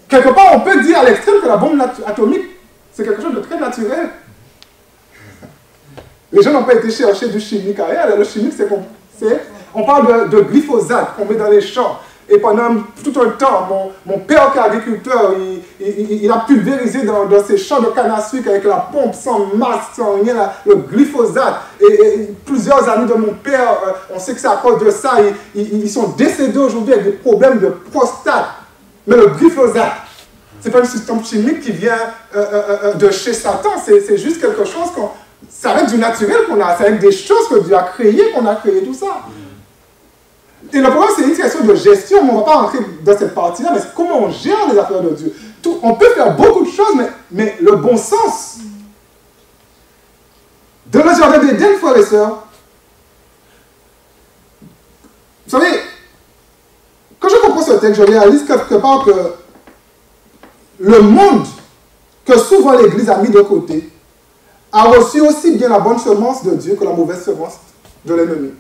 Quelque part, on peut dire à l'extrême que la bombe atomique, c'est quelque chose de très naturel. Les gens n'ont pas été chercher du chimique à rien. Le chimique, on parle de glyphosate qu'on met dans les champs. Et pendant tout un temps, mon père qui est agriculteur, il a pulvérisé dans ses champs de canne à sucre avec la pompe, sans masque, sans rien, le glyphosate. Et plusieurs amis de mon père, on sait que c'est à cause de ça, ils sont décédés aujourd'hui avec des problèmes de prostate. Mais le glyphosate, ce n'est pas une substance chimique qui vient de chez Satan, c'est juste quelque chose c'est avec du naturel qu'on a, c'est avec des choses que Dieu a créées qu'on a créé tout ça. Et le problème, c'est une question de gestion, mais on ne va pas rentrer dans cette partie-là, mais c'est comment on gère les affaires de Dieu. On peut faire beaucoup de choses, mais le bon sens. Dans le jardin d'Éden, frères et sœurs, vous savez, quand je comprends ce texte, je réalise quelque part que le monde que souvent l'Église a mis de côté a reçu aussi bien la bonne semence de Dieu que la mauvaise semence de l'ennemi.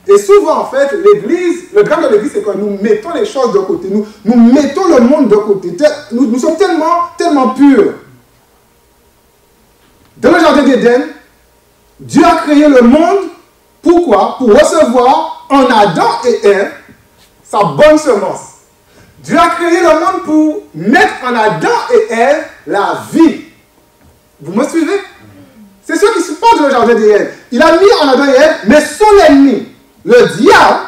Et souvent, en fait, l'Église, le drame de l'Église, c'est que nous mettons les choses de côté. Nous mettons le monde de côté. Nous sommes tellement purs. Dans le jardin d'Éden, Dieu a créé le monde. Pourquoi? Pour recevoir en Adam et Ève sa bonne semence. Dieu a créé le monde pour mettre en Adam et Ève la vie. Vous me suivez? C'est ceux qui supportent le jardin d'Éden. Il a mis en Adam et Ève, mais son ennemi, le diable,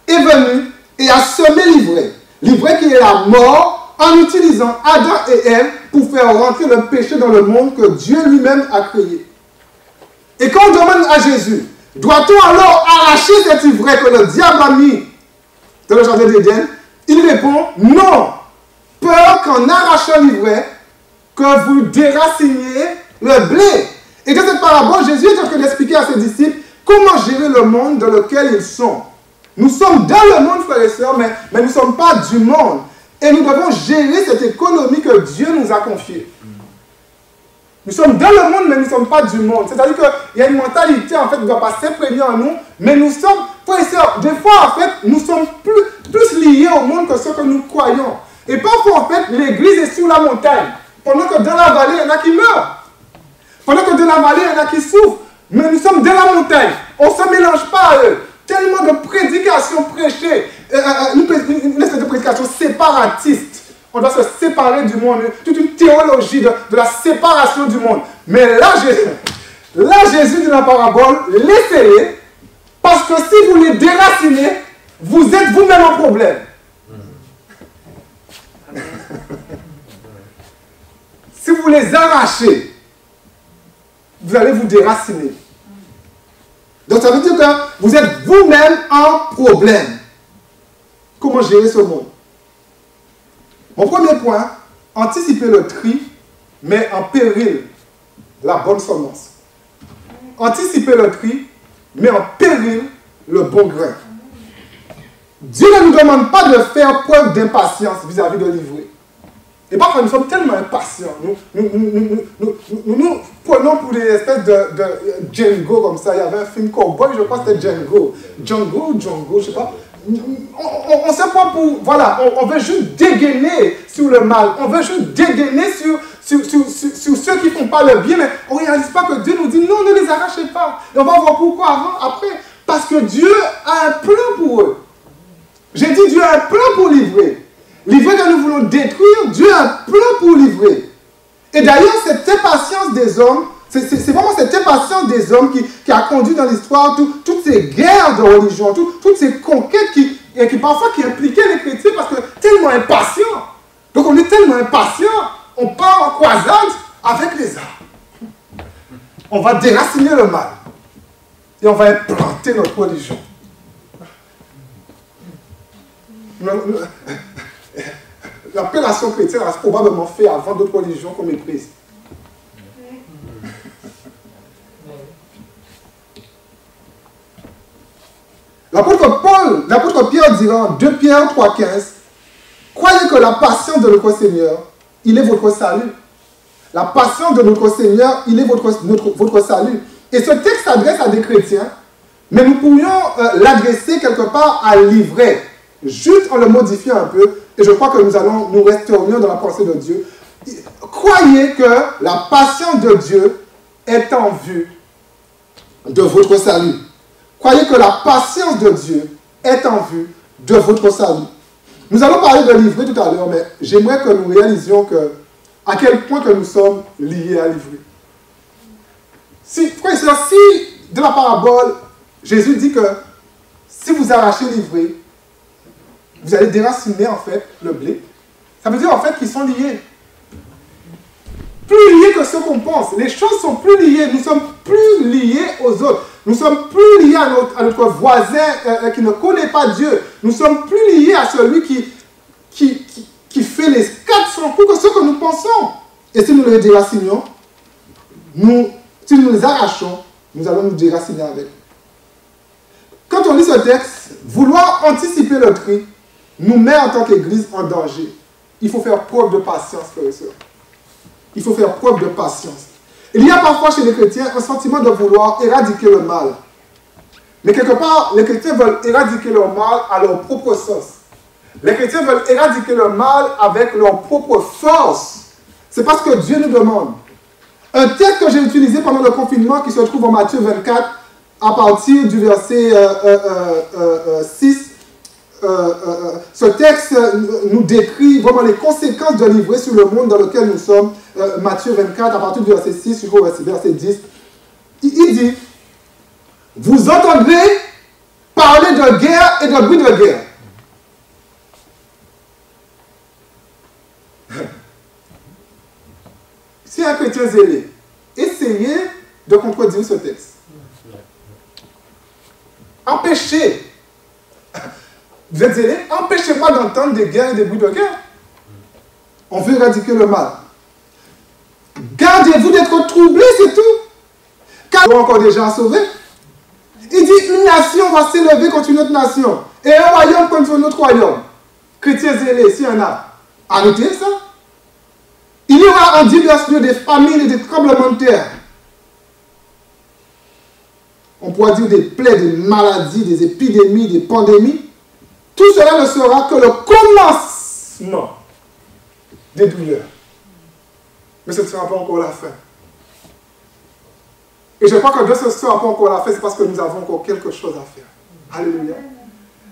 est venu et a semé l'ivraie. L'ivraie qui est la mort, en utilisant Adam et Ève pour faire rentrer le péché dans le monde que Dieu lui-même a créé. Et quand on demande à Jésus, Doit-on alors arracher cet ivraie que le diable a mis dans le jardin d'Éden? Il répond, non. Peur qu'en arrachant l'ivraie, que vous déraciniez le blé. Et dans cette parabole, Jésus est en train d'expliquer à ses disciples comment gérer le monde dans lequel ils sont. Nous sommes dans le monde, frères et sœurs, mais nous ne sommes pas du monde. Et nous devons gérer cette économie que Dieu nous a confiée. Nous sommes dans le monde, mais nous ne sommes pas du monde. C'est-à-dire qu'il y a une mentalité, en fait, qui ne doit pas s'imprégner en nous, mais nous sommes, frères et sœurs, des fois, en fait, nous sommes plus liés au monde que ce que nous croyons. Et parfois, en fait, l'église est sur la montagne, pendant que dans la vallée, il y en a qui meurent. Pendant que dans la vallée, il y en a qui souffrent. Mais nous sommes dans la montagne. On ne se mélange pas à eux. Tellement de prédications prêchées, une espèce de prédication séparatiste. On doit se séparer du monde. Toute une théologie de la séparation du monde. Mais là, Jésus dit dans la parabole, laissez-les, parce que si vous les déracinez, vous êtes vous-même en problème. Si vous les arrachez, vous allez vous déraciner. Donc ça veut dire que vous êtes vous-même en problème. Comment gérer ce monde? Mon premier point, anticiper le tri, mais en péril la bonne semence. Anticiper le tri, mais en péril le bon grain. Dieu ne nous demande pas de faire preuve d'impatience vis-à-vis de l'ivraie. Et parfois, nous sommes tellement impatients. Nous prenons pour des espèces de Django comme ça. Il y avait un film cowboy, je crois que c'était Django. Django, je ne sais pas. On ne sait pas pour... Voilà, on veut juste dégainer sur le mal. On veut juste dégainer sur ceux qui ne font pas le bien. Mais on ne réalise pas que Dieu nous dit non, ne les arrachez pas. Et on va voir pourquoi après. Parce que Dieu a un plan pour eux. J'ai dit Dieu a un plan pour l'ivraie. L'ivraie que nous voulons détruire, Dieu a un plan pour l'ivraie. Et d'ailleurs, cette impatience des hommes, c'est vraiment cette impatience des hommes qui a conduit dans l'histoire toutes ces guerres de religion, toutes ces conquêtes qui parfois impliquaient les chrétiens parce que tellement impatients. Donc on est tellement impatients, on part en croisade avec les armes. On va déraciner le mal. Et on va implanter notre religion. L'appellation chrétienne a probablement fait avant d'autres religions qu'on méprise. L'apôtre Pierre dira en 2 Pierre 3,15, croyez que la patience de notre Seigneur, il est votre salut. La patience de notre Seigneur, il est votre salut. Et ce texte s'adresse à des chrétiens, mais nous pourrions l'adresser quelque part à l'ivraie, juste en le modifiant un peu. Et je crois que nous allons nous restaurions dans la pensée de Dieu. Croyez que la patience de Dieu est en vue de votre salut. Croyez que la patience de Dieu est en vue de votre salut. Nous allons parler de l'ivraie tout à l'heure, mais j'aimerais que nous réalisions à quel point que nous sommes liés à l'ivraie. Si de la parabole, Jésus dit que si vous arrachez l'ivraie, vous allez déraciner en fait le blé. Ça veut dire en fait qu'ils sont liés. Plus liés que ce qu'on pense. Les choses sont plus liées. Nous sommes plus liés aux autres. Nous sommes plus liés à notre voisin qui ne connaît pas Dieu. Nous sommes plus liés à celui qui fait les 400 coups que ce que nous pensons. Et si nous les déracinions, si nous les arrachons, nous allons nous déraciner avec. Quand on lit ce texte, vouloir anticiper le tri nous met en tant qu'Église en danger. Il faut faire preuve de patience, frères et sœurs. Il faut faire preuve de patience. Il y a parfois chez les chrétiens un sentiment de vouloir éradiquer le mal. Mais quelque part, les chrétiens veulent éradiquer le mal à leur propre sauce. Les chrétiens veulent éradiquer le mal avec leur propre force. C'est parce que Dieu nous demande. Un texte que j'ai utilisé pendant le confinement qui se trouve en Matthieu 24 à partir du verset 6. Ce texte nous décrit vraiment les conséquences de l'ivraie sur le monde dans lequel nous sommes. Matthieu 24, à partir du verset 6 jusqu'au verset 10. Il dit, vous entendrez parler de guerre et de bruit de guerre. Si un chrétien zélé, essayez de contredire ce texte. Empêchez. Vous êtes zélés? Empêchez-moi d'entendre des guerres et des bruits de guerre. On veut éradiquer le mal. Gardez-vous d'être troublés, c'est tout. Car il y a encore des gens à sauver. Il dit une nation va s'élever contre une autre nation. Et un royaume contre un autre royaume. Chrétiens zélés, s'il y en a. Arrêtez ça. Il y aura en divers lieux des famines et des tremblements de terre. On pourra dire des plaies, des maladies, des épidémies, des pandémies. Tout cela ne sera que le commencement des douleurs. Mais ce ne sera pas encore la fin. Et je crois que de ce ne sera pas encore la fin, c'est parce que nous avons encore quelque chose à faire. Alléluia.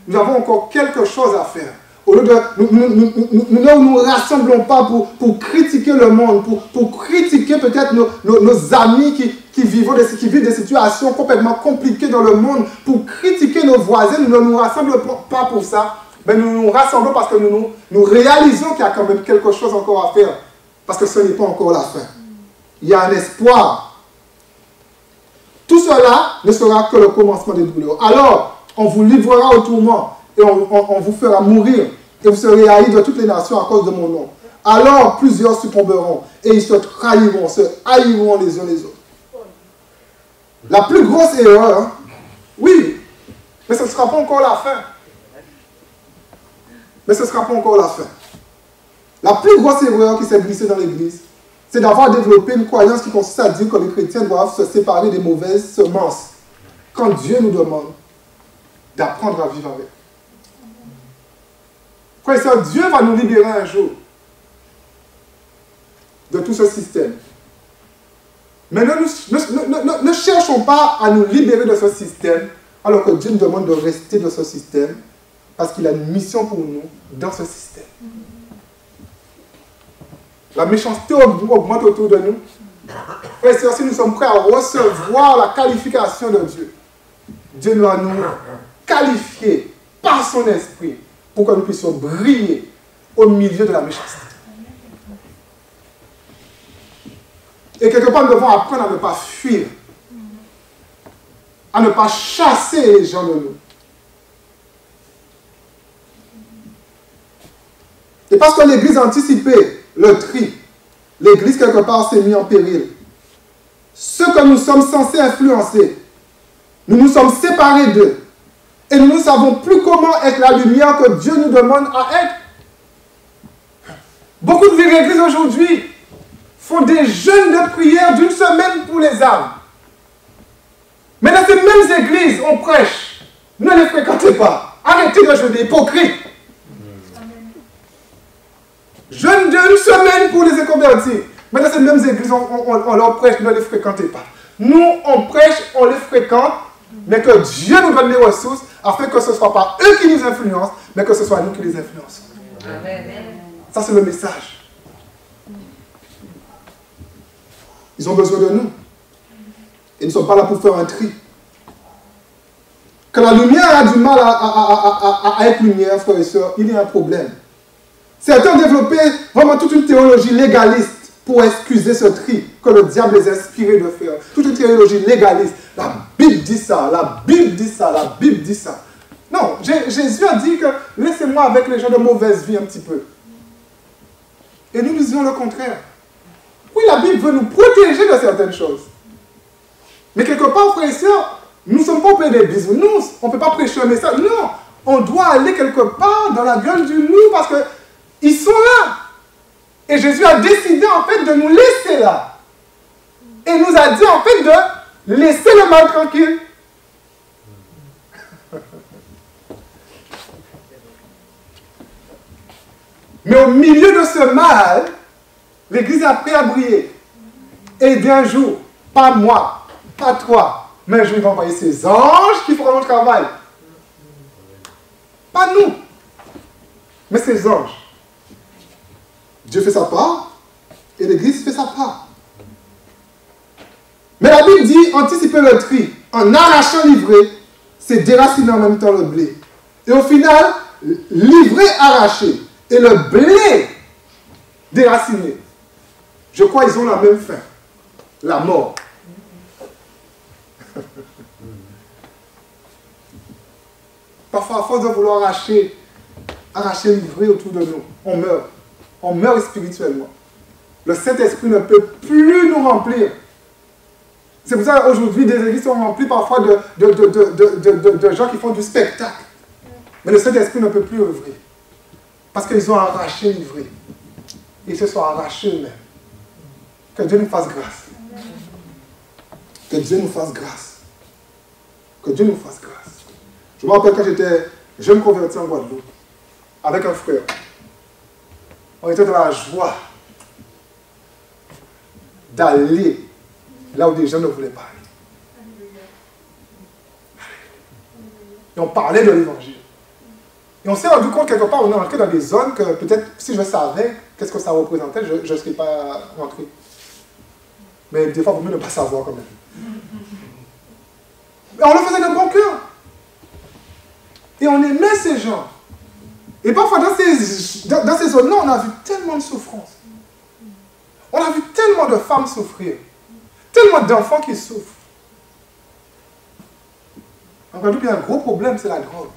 Nous avons encore quelque chose à faire. Au lieu de, nous ne nous rassemblons pas pour critiquer le monde, pour critiquer peut-être nos amis qui vivent des situations complètement compliquées dans le monde, pour critiquer nos voisins. Nous ne nous rassemblons pas pour ça, mais nous nous rassemblons parce que nous réalisons qu'il y a quand même quelque chose encore à faire, parce que ce n'est pas encore la fin. Il y a un espoir. Tout cela ne sera que le commencement des douleurs. Alors, on vous livrera au tourment et on vous fera mourir et vous serez haïs de toutes les nations à cause de mon nom. Alors, plusieurs succomberont et ils se trahiront, se haïront les uns les autres. La plus grosse erreur, oui, mais ce ne sera pas encore la fin. Mais ce ne sera pas encore la fin. La plus grosse erreur qui s'est glissée dans l'Église, c'est d'avoir développé une croyance qui consiste à dire que les chrétiens doivent se séparer des mauvaises semences, quand Dieu nous demande d'apprendre à vivre avec. Frères et sœurs, Dieu va nous libérer un jour de tout ce système. Mais ne cherchons pas à nous libérer de ce système, alors que Dieu nous demande de rester dans ce système, parce qu'il a une mission pour nous dans ce système. La méchanceté augmente autour de nous. Frères et sœurs, si nous sommes prêts à recevoir la qualification de Dieu, Dieu doit nous qualifier par son esprit pour que nous puissions briller au milieu de la méchanceté. Et quelque part, nous devons apprendre à ne pas fuir, à ne pas chasser les gens de nous. Et parce que l'Église a anticipé le tri, l'Église quelque part s'est mise en péril. Ce que nous sommes censés influencer, nous nous sommes séparés d'eux. Et nous ne savons plus comment être la lumière que Dieu nous demande à être. Beaucoup de églises aujourd'hui font des jeûnes de prière d'une semaine pour les âmes. Mais dans ces mêmes églises, on prêche. Ne les fréquentez pas. Arrêtez de jeûner, hypocrite. Jeûne d'une semaine pour les convertis. Mais dans ces mêmes églises, on leur prêche, ne les fréquentez pas. Nous, on prêche, on les fréquente, mais que Dieu nous donne les ressources afin que ce ne soit pas eux qui nous influencent, mais que ce soit nous qui les influençons. Amen. Ça, c'est le message. Ils ont besoin de nous. Et nous ne sommes pas là pour faire un tri. Que la lumière a du mal à être lumière, frères et sœurs, il y a un problème. Certains ont développé vraiment toute une théologie légaliste pour excuser ce tri que le diable les a inspirés de faire. Toute une théologie légaliste. La Bible dit ça, la Bible dit ça, la Bible dit ça. Non, Jésus a dit que laissez-moi avec les gens de mauvaise vie un petit peu. Et nous disons le contraire. Oui, la Bible veut nous protéger de certaines choses. Mais quelque part, frères et sœurs, nous ne sommes pas au pays des bisounours. On ne peut pas prêcher un message. Non, on doit aller quelque part dans la gueule du loup parce qu'ils sont là. Et Jésus a décidé en fait de nous laisser là. Et nous a dit en fait de laisser le mal tranquille. Mais au milieu de ce mal, l'Église a appris à briller. Et d'un jour, pas moi, pas toi, mais un jour il va envoyer ses anges qui feront le travail. Pas nous, mais ses anges. Dieu fait sa part et l'Église fait sa part. Mais la Bible dit anticiper le tri en arrachant l'ivraie, c'est déraciner en même temps le blé. Et au final, l'ivraie arrachée et le blé déraciné, je crois qu'ils ont la même fin, la mort. parfois, à force de vouloir arracher, livrer autour de nous, on meurt. On meurt spirituellement. Le Saint-Esprit ne peut plus nous remplir. C'est pour ça qu'aujourd'hui, des églises sont remplies parfois de gens qui font du spectacle. Mais le Saint-Esprit ne peut plus œuvrer. Parce qu'ils ont arraché, livré. Ils se sont arrachés eux-mêmes. Que Dieu nous fasse grâce. Que Dieu nous fasse grâce. Que Dieu nous fasse grâce. Je me rappelle quand j'étais jeune converti en Guadeloupe, avec un frère. On était dans la joie d'aller là où des gens ne voulaient pas aller. Et on parlait de l'évangile. Et on s'est rendu compte quelque part, on est rentré dans des zones que peut-être si je savais qu'est-ce que ça représentait, je ne serais pas rentré. Mais des fois, il vaut mieux ne pas savoir quand même. Mais on le faisait de bon cœur. Et on aimait ces gens. Et parfois, dans ces zones-là, on a vu tellement de souffrance. On a vu tellement de femmes souffrir. Tellement d'enfants qui souffrent. En Guadeloupe, il y a un gros problème, c'est la drogue.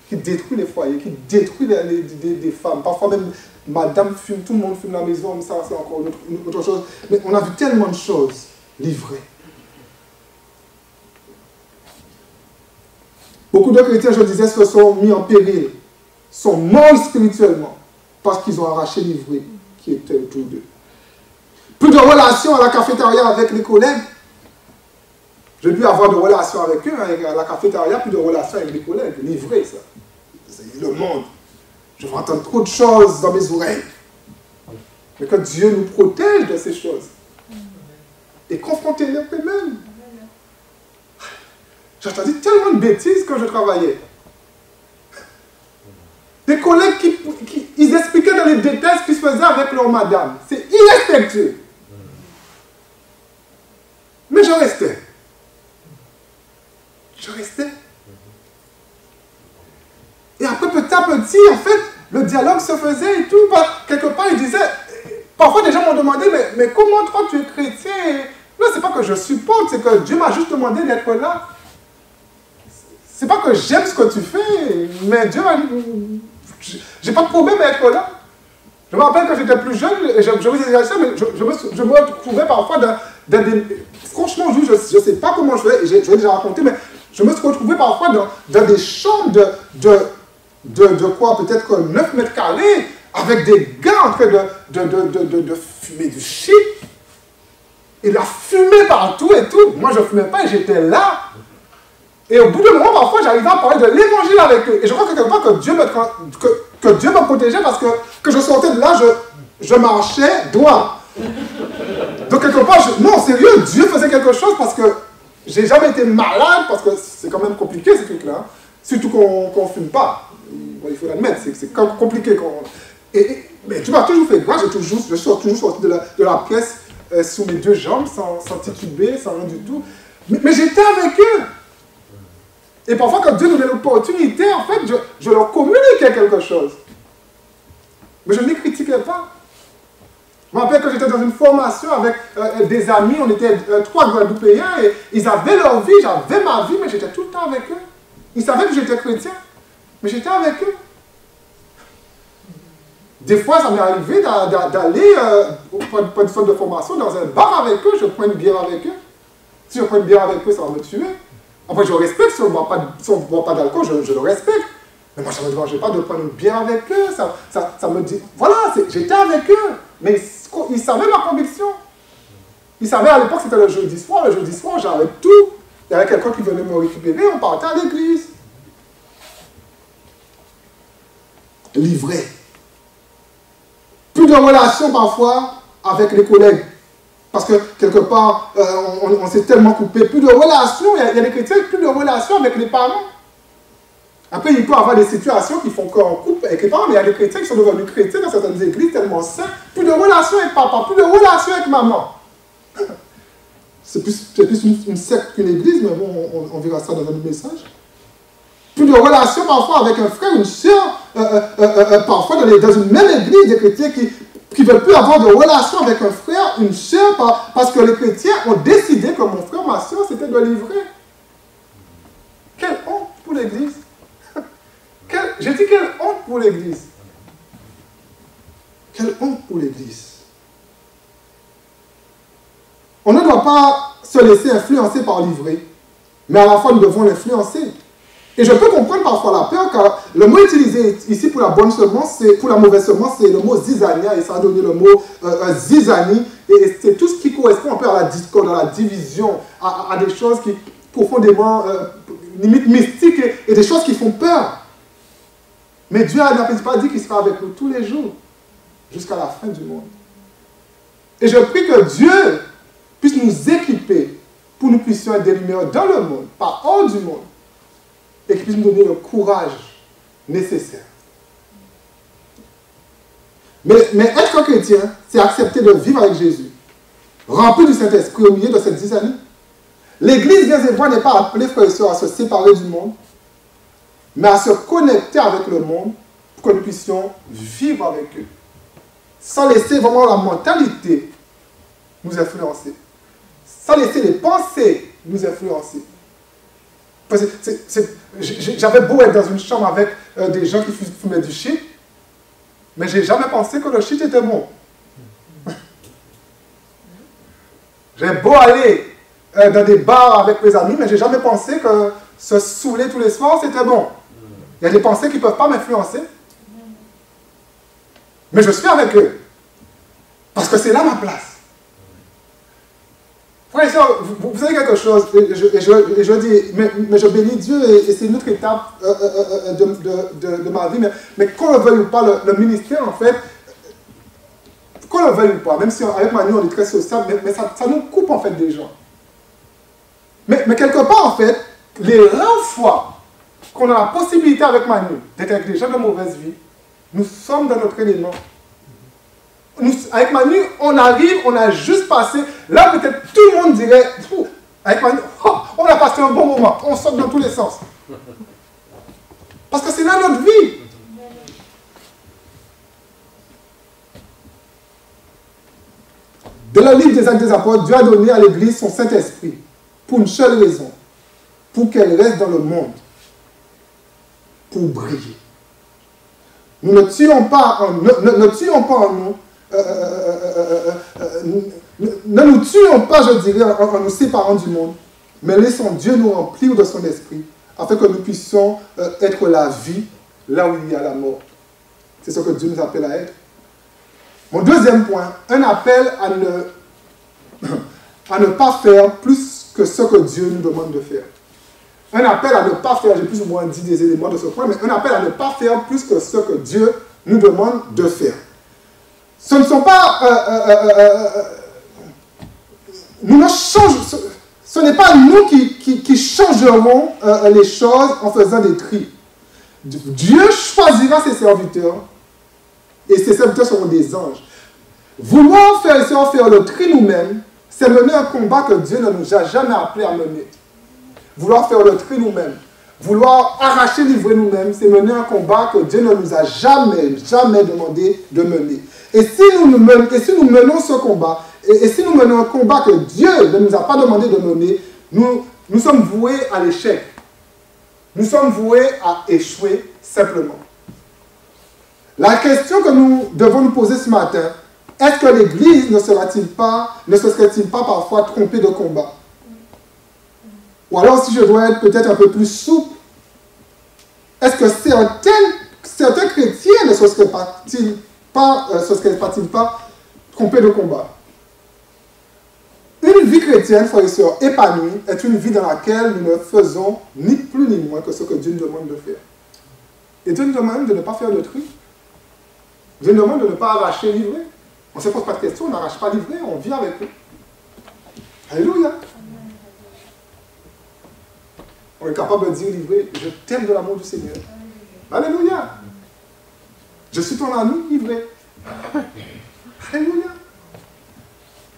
Qui détruit les foyers, qui détruit des femmes. Parfois même, madame fume, tout le monde fume la maison, mais ça, c'est encore une autre chose. Mais on a vu tellement de choses livrées. Beaucoup de chrétiens, je disais, se sont mis en péril, sont morts spirituellement, parce qu'ils ont arraché l'ivraie qui était autour d'eux. Plus de relations à la cafétéria avec les collègues. J'ai pu avoir de relations avec eux, à la cafétéria, plus de relations avec les collègues. Livré, ça. C'est le monde. Je vais entendre trop de choses dans mes oreilles. Mais que Dieu nous protège de ces choses. Et confrontez-les eux-mêmes. J'ai entendu tellement de bêtises quand je travaillais. Des collègues qui ils expliquaient dans les détails ce qu'ils faisaient avec leur madame. C'est irrespectueux. Mais je restais. Je restais. Et après, petit à petit, en fait, le dialogue se faisait et tout. Quelque part, ils disaient... Parfois, des gens m'ont demandé, mais comment toi, tu es chrétien? Non, c'est pas que je supporte, c'est que Dieu m'a juste demandé d'être là. C'est pas que j'aime ce que tu fais, mais Dieu m'a dit... J'ai pas de problème à être là. Je me rappelle quand j'étais plus jeune, je vous ai dit ça, mais je me retrouvais parfois dans des... Franchement, je ne sais pas comment je faisais, je l'ai déjà raconté, mais je me suis retrouvé parfois dans des chambres de quoi, peut-être 9 mètres carrés, avec des gars en train de fumer du shit. Et la fumée partout et tout. Moi, je ne fumais pas et j'étais là. Et au bout d'un moment, parfois, j'arrivais à parler de l'évangile avec eux. Et je crois quelque part que Dieu me protégeait parce que je sortais de là, je marchais droit. Donc, quelque part, non, sérieux, Dieu faisait quelque chose parce que j'ai jamais été malade, parce que c'est quand même compliqué, ces trucs-là. Surtout qu'on ne fume pas. Bon, il faut l'admettre, c'est compliqué. Mais tu m'as toujours fait grâce, je suis toujours sorti de la pièce sous mes deux jambes, sans tituber, sans rien du tout. Mais j'étais avec eux. Et parfois, quand Dieu nous donne l'opportunité, en fait, je leur communiquais quelque chose. Mais je ne les critiquais pas. Je me rappelle que j'étais dans une formation avec des amis, on était 3 Guadeloupéens, et ils avaient leur vie, j'avais ma vie, mais j'étais tout le temps avec eux. Ils savaient que j'étais chrétien, mais j'étais avec eux. Des fois, ça m'est arrivé d'aller pour une sorte de formation dans un bar avec eux, je prends une bière avec eux. Si je prends une bière avec eux, ça va me tuer. Après, je respecte, si on ne boit pas d'alcool, je le respecte. Mais moi, ça ne me dérangeait pas de prendre une bière avec eux. Ça me dit, voilà, j'étais avec eux. Mais ils savaient ma conviction. Ils savaient à l'époque, c'était le jeudi soir. Le jeudi soir, j'avais tout. Il y avait quelqu'un qui venait me récupérer, on partait à l'église. Livré. Plus de relations parfois avec les collègues. Parce que quelque part, on s'est tellement coupé. Plus de relations, il y a des chrétiens, plus de relations avec les parents. Après, il peut y avoir des situations qui font qu'on coupe avec les parents, mais il y a des chrétiens qui sont devenus chrétiens dans certaines églises tellement sains. Plus de relations avec papa, plus de relations avec maman. C'est plus une secte qu'une église, mais bon, on verra ça dans un autre message. Plus de relations parfois avec un frère, une soeur, parfois dans une même église, des chrétiens qui ne veulent plus avoir de relation avec un frère, une soeur, parce que les chrétiens ont décidé que mon frère, ma soeur, c'était de livrer. Quelle honte pour l'église. pour l'Église. Quelle honte pour l'Église. On ne doit pas se laisser influencer par l'ivraie, mais à la fois nous devons l'influencer. Et je peux comprendre parfois la peur, car le mot utilisé ici pour la bonne semence, pour la mauvaise semence, c'est le mot zizania, et ça a donné le mot zizanie, et c'est tout ce qui correspond un peu à la discorde, à la division, à des choses qui profondément, limite mystiques, et des choses qui font peur. Mais Dieu n'a pas dit qu'il sera avec nous tous les jours, jusqu'à la fin du monde. Et je prie que Dieu puisse nous équiper pour que nous puissions être des lumières dans le monde, pas hors du monde, et qu'il puisse nous donner le courage nécessaire. Mais être chrétien, c'est accepter de vivre avec Jésus, rempli du Saint-Esprit au milieu de cette 10 années. L'Église, bien évidemment, n'est pas appelée, frères et sœurs, à se séparer du monde, mais à se connecter avec le monde pour que nous puissions vivre avec eux, sans laisser vraiment la mentalité nous influencer, sans laisser les pensées nous influencer. Parce que j'avais beau être dans une chambre avec des gens qui fumaient du shit, mais je n'ai jamais pensé que le shit était bon. J'ai beau aller dans des bars avec mes amis, mais je n'ai jamais pensé que se saouler tous les soirs, c'était bon. Il y a des pensées qui ne peuvent pas m'influencer. Mais je suis avec eux. Parce que c'est là ma place. Frères et sœurs, vous savez quelque chose, et je dis, mais je bénis Dieu, et c'est une autre étape de ma vie, mais qu'on le veuille ou pas, le ministère, en fait, qu'on le veuille ou pas, même si avec Manu on est très social, mais ça nous coupe en fait des gens. Mais quelque part, en fait, les rares fois qu'on a la possibilité avec Manu d'être avec des gens de mauvaise vie, nous sommes dans notre élément. Avec Manu, on arrive, on a juste passé, là peut-être tout le monde dirait, avec Manu, oh, on a passé un bon moment, on saute dans tous les sens. Parce que c'est là notre vie. Dans le livre des Actes des Apôtres, Dieu a donné à l'Église son Saint-Esprit pour une seule raison, pour qu'elle reste dans le monde, pour briller. Nous ne tuons pas en nous, ne nous tuons pas, je dirais, en nous séparant du monde, mais laissons Dieu nous remplir de son esprit, afin que nous puissions être la vie là où il y a la mort. C'est ce que Dieu nous appelle à être. Mon deuxième point, un appel à ne pas faire plus que ce que Dieu nous demande de faire. Un appel à ne pas faire, j'ai plus ou moins dit des éléments de ce point, mais un appel à ne pas faire plus que ce que Dieu nous demande de faire. Ce ne sont pas... ce n'est pas nous qui changerons les choses en faisant des tris. Dieu choisira ses serviteurs et ses serviteurs seront des anges. Vouloir faire le tri nous-mêmes, c'est mener un combat que Dieu ne nous a jamais appelé à mener. Vouloir faire le tri nous-mêmes, vouloir arracher l'ivraie nous-mêmes, c'est mener un combat que Dieu ne nous a jamais demandé de mener. Et si nous menons ce combat, et si nous menons un combat que Dieu ne nous a pas demandé de mener, nous sommes voués à l'échec. Nous sommes voués à échouer simplement. La question que nous devons nous poser ce matin, est-ce que l'Église ne se serait-il pas parfois trompée de combat? Ou alors, si je dois être peut-être un peu plus souple, est-ce que certains chrétiens ne se seraient-ils pas trompés de combat? Une vie chrétienne, frères et sœurs, épanouie, est une vie dans laquelle nous ne faisons ni plus ni moins que ce que Dieu nous demande de faire. Et Dieu nous demande de ne pas faire de tri. Dieu nous demande de ne pas arracher l'ivraie. On ne se pose pas de questions, on n'arrache pas l'ivraie, on vit avec eux. Alléluia. On est capable de dire l'ivraie, je t'aime de l'amour du Seigneur. Alléluia. Je suis ton ami, ivraie. Alléluia.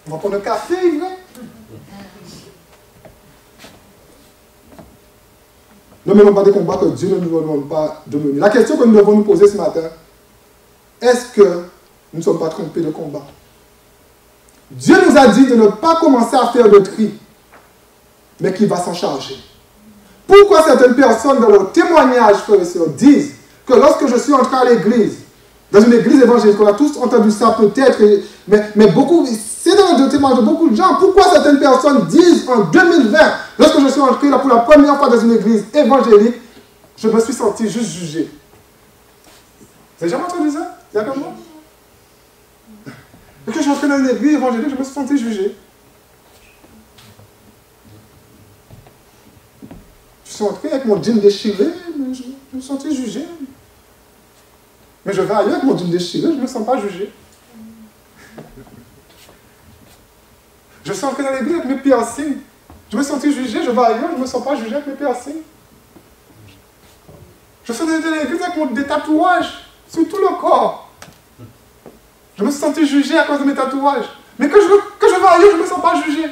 On va prendre un café, ivraie. Ne menons pas des combats que Dieu ne nous demande pas de mener. La question que nous devons nous poser ce matin, est-ce que nous ne sommes pas trompés de combat? Dieu nous a dit de ne pas commencer à faire de tri, mais qu'il va s'en charger. Pourquoi certaines personnes dans leur témoignage, frères et sœurs, disent que lorsque je suis entré à l'église, dans une église évangélique, on a tous entendu ça peut-être, mais beaucoup, c'est dans le témoignage de beaucoup de gens. Pourquoi certaines personnes disent en 2020, lorsque je suis entré là pour la première fois dans une église évangélique, je me suis senti juste jugé. Vous avez jamais entendu ça? Il y a comme moi? Et quand je suis entré dans une église évangélique, je me suis senti jugé. Je suis entré avec mon jean déchiré, mais je me sentais jugé. Mais je vais ailleurs avec mon jean déchiré, je ne me sens pas jugé. Je suis entré dans l'église avec mes piercings. Je me sentais jugé, je vais ailleurs, je ne me sens pas jugé avec mes piercings. Je suis entré dans l'église avec des tatouages sur tout le corps. Je me suis senti jugé à cause de mes tatouages. Mais quand je vais ailleurs, je ne me sens pas jugé.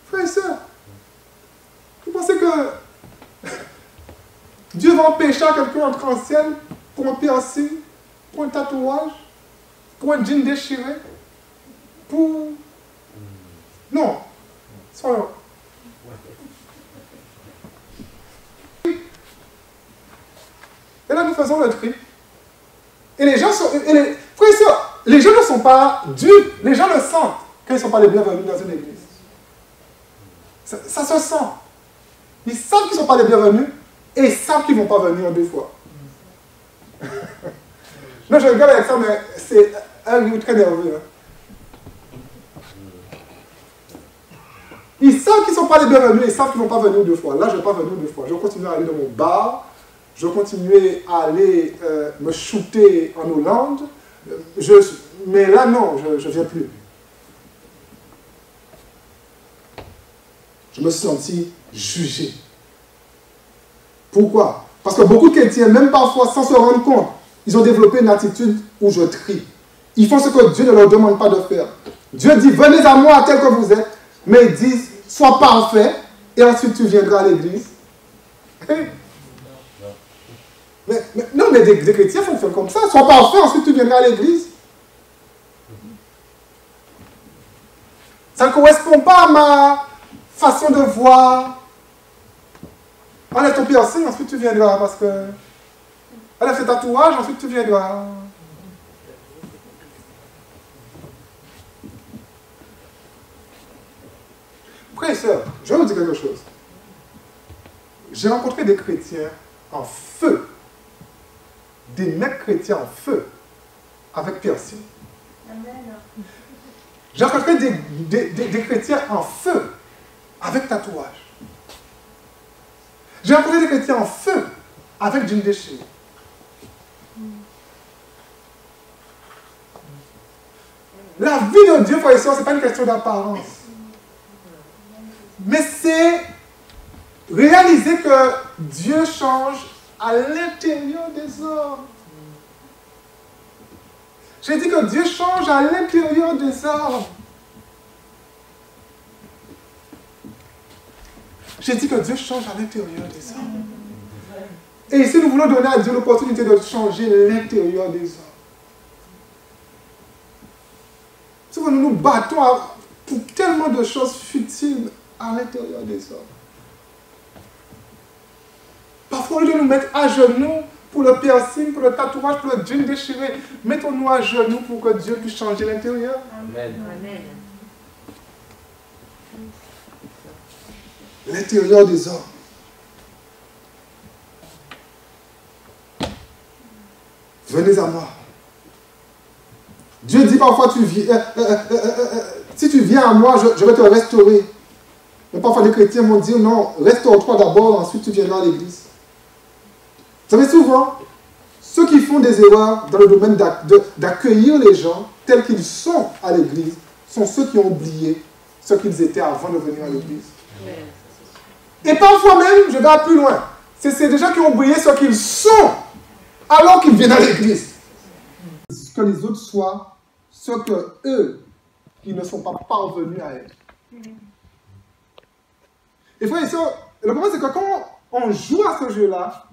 Frères et sœurs, vous pensez que Dieu va empêcher à quelqu'un d'entrer en ciel pour un piercing, pour un tatouage, pour un jean déchiré, pour... Non. Soyons. Et là, nous faisons le tri. Et les gens sont... frères et sœurs, les gens ne sont pas dupes. Les gens le sentent quand ils ne sont pas les bienvenus dans une église. Ça se sent. Ils savent qu'ils ne sont pas les bienvenus et ils savent qu'ils ne vont pas venir deux fois. Non, je rigole avec ça, mais c'est un livre très nerveux. Hein. Ils savent qu'ils ne sont pas les bienvenus et ils savent qu'ils ne vont pas venir deux fois. Là, je ne vais pas venir deux fois. Je vais continuer à aller dans mon bar. Je vais continuer à aller me shooter en Hollande. Mais là, non, je ne viens plus. Je me suis senti jugé. Pourquoi? Parce que beaucoup de chrétiens, même parfois sans se rendre compte, ils ont développé une attitude où je trie. Ils font ce que Dieu ne leur demande pas de faire. Dieu dit, venez à moi tel que vous êtes, mais ils disent, sois parfait, et ensuite tu viendras à l'église. Non, mais des chrétiens fonctionnent comme ça. Sois parfait, ensuite tu viendras à l'église. Ça ne correspond pas à ma façon de voir. Enlève ton piercing, ensuite tu viendras, parce que... Enlève tes tatouages, ensuite tu viendras. Frères et sœurs, je vais vous dire quelque chose. J'ai rencontré des chrétiens en feu. Des mecs chrétiens en feu. Avec piercing. J'ai rencontré des chrétiens en feu. Avec tatouage. J'ai rencontré des chrétiens en feu. Avec jean déchiré. La vie de Dieu, frères et sœurs, ce n'est pas une question d'apparence. Mais c'est réaliser que Dieu change à l'intérieur des hommes. J'ai dit que Dieu change à l'intérieur des hommes. J'ai dit que Dieu change à l'intérieur des hommes. Et ici, nous voulons donner à Dieu l'opportunité de changer l'intérieur des hommes. Souvent, nous nous battons pour tellement de choses futiles à l'intérieur des hommes. Parfois, au lieu de nous mettre à genoux pour le piercing, pour le tatouage, pour le jean déchiré, mettons-nous à genoux pour que Dieu puisse changer l'intérieur. Amen. Amen. L'intérieur des hommes. Venez à moi. Dieu dit parfois, si tu viens à moi, je vais te restaurer. Mais parfois, les chrétiens vont dire, non, restaure-toi d'abord, ensuite tu viendras à l'église. Vous savez, souvent, ceux qui font des erreurs dans le domaine d'accueillir les gens tels qu'ils sont à l'église sont ceux qui ont oublié ce qu'ils étaient avant de venir à l'église. Et parfois même, je vais plus loin, c'est des gens qui ont oublié ce qu'ils sont alors qu'ils viennent à l'église. Que les autres soient ce que eux, qui ne sont pas parvenus à être. Et frère et sœurs, le problème c'est que quand on joue à ce jeu-là,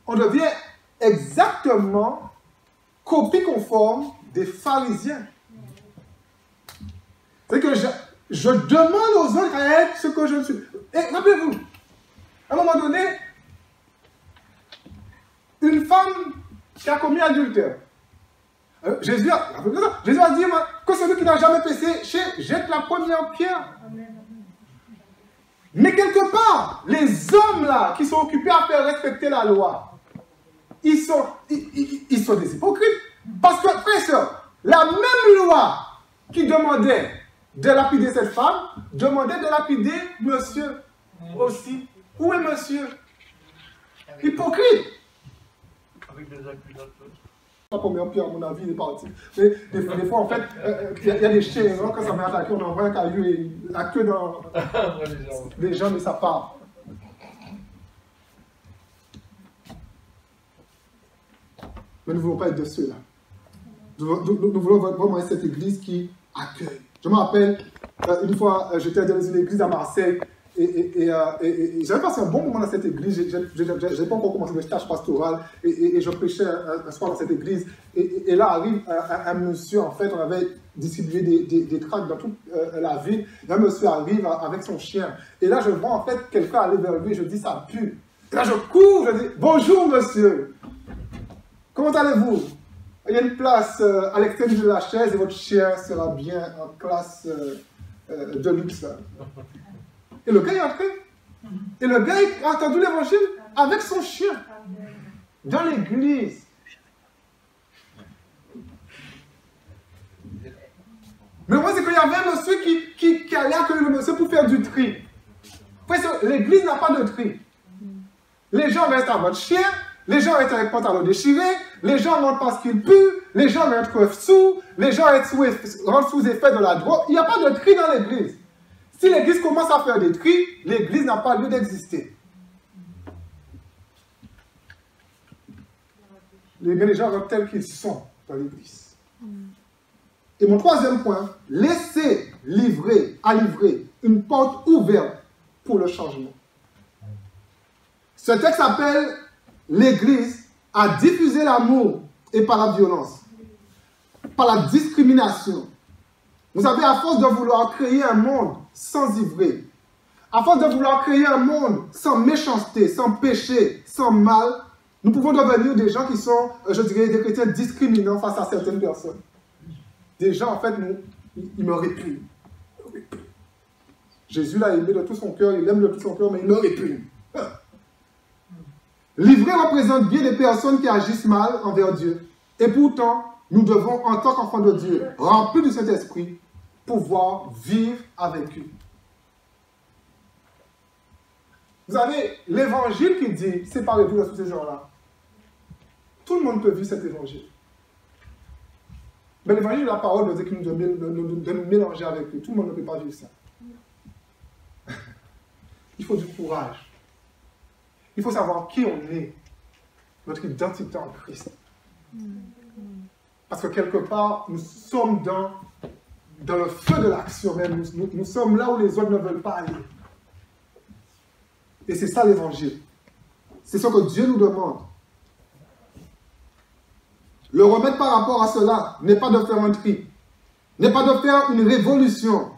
on devient exactement copie conforme des pharisiens. C'est que je demande aux autres à être ce que je ne suis. Et rappelez-vous, À un moment donné, une femme qui a commis adultère. Jésus a dit que celui qui n'a jamais péché jette la première pierre. Mais quelque part, les hommes là qui sont occupés à faire respecter la loi, ils sont des hypocrites. Parce que, frère et sœurs, la même loi qui demandait de lapider cette femme, demandait de lapider monsieur aussi. Où est monsieur? Hypocrite. Avec des accusations. La première pierre, à mon avis, il est parti. Mais des fois, en fait, il y a des chiens, hein, quand ça m'a attaqué, on envoie un caillou et la queue dans les gens, mais ça part. Mais nous ne voulons pas être de ceux-là. Nous voulons vraiment être cette église qui accueille. Je me rappelle, une fois, j'étais dans une église à Marseille et j'avais passé un bon moment dans cette église. Je n'avais pas encore commencé mes stages pastoraux et je prêchais un soir dans cette église. Et là arrive un monsieur, en fait, on avait distribué des tracts dans toute la ville. Et un monsieur arrive avec son chien. Et là, je vois en fait quelqu'un aller vers lui et je dis ça pue. Et là, je cours, je dis bonjour monsieur. Comment allez-vous? Il y a une place à l'extérieur de la chaise et votre chien sera bien en classe de luxe. Et le gars est entré. Et le gars a entendu l'évangile avec son chien dans l'église. Mais moi, c'est qu'il y avait un monsieur qui allait accueillir le monsieur pour faire du tri. L'église n'a pas de tri. Les gens restent à votre chien. Les gens restent avec pantalon déchiré, les gens rentrent parce qu'ils puent, les gens rentrent sous, les gens rentrent sous effet de la drogue. Il n'y a pas de tri dans l'église. Si l'église commence à faire des tris, l'église n'a pas lieu d'exister. Les gens rentrent tels qu'ils sont dans l'église. Et mon troisième point, laissez livrer une porte ouverte pour le changement. Ce texte s'appelle l'Église a diffusé l'amour et par la violence, par la discrimination. Vous savez, à force de vouloir créer un monde sans ivrée, à force de vouloir créer un monde sans méchanceté, sans péché, sans mal, nous pouvons devenir des gens qui sont, je dirais, des chrétiens discriminants face à certaines personnes. Des gens, en fait, ils me répugnent. Jésus l'a aimé de tout son cœur, il l'aime de tout son cœur, mais il me répugne. L'ivrée représente bien des personnes qui agissent mal envers Dieu. Et pourtant, nous devons, en tant qu'enfants de Dieu, remplis de cet esprit, pouvoir vivre avec eux. Vous avez l'évangile qui dit, séparez-vous de tous ces gens-là. Tout le monde peut vivre cet évangile. Mais l'évangile de la parole nous dit que nous devons nous mélanger avec eux. Tout le monde ne peut pas vivre ça. Il faut du courage. Il faut savoir qui on est, notre identité en Christ. Parce que quelque part, nous sommes dans le feu de l'action même. Nous sommes là où les autres ne veulent pas aller. Et c'est ça l'évangile. C'est ce que Dieu nous demande. Le remède par rapport à cela n'est pas de faire un tri, n'est pas de faire une révolution,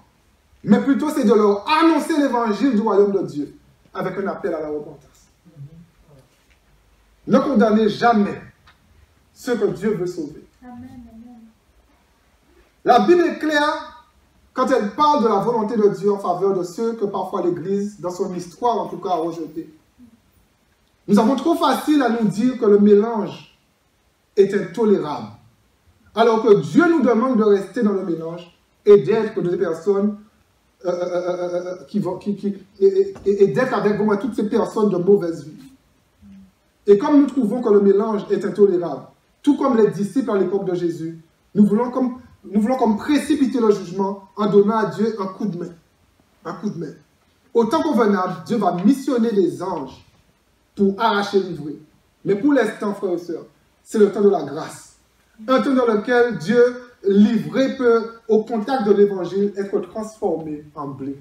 mais plutôt c'est de leur annoncer l'évangile du royaume de Dieu avec un appel à la repentance. Ne condamnez jamais ceux que Dieu veut sauver. La Bible est claire quand elle parle de la volonté de Dieu en faveur de ceux que parfois l'Église, dans son histoire en tout cas, a rejetés. Nous avons trop facile à nous dire que le mélange est intolérable, alors que Dieu nous demande de rester dans le mélange et d'être des personnes et d'être avec vraiment toutes ces personnes de mauvaise vie. Et comme nous trouvons que le mélange est intolérable, tout comme les disciples à l'époque de Jésus, nous voulons comme précipiter le jugement en donnant à Dieu un coup de main. Un coup de main. Au temps convenable, Dieu va missionner des anges pour arracher l'ivrée. Mais pour l'instant, frères et sœurs, c'est le temps de la grâce. Un temps dans lequel Dieu, l'ivrée, peut, au contact de l'évangile, être transformé en blé.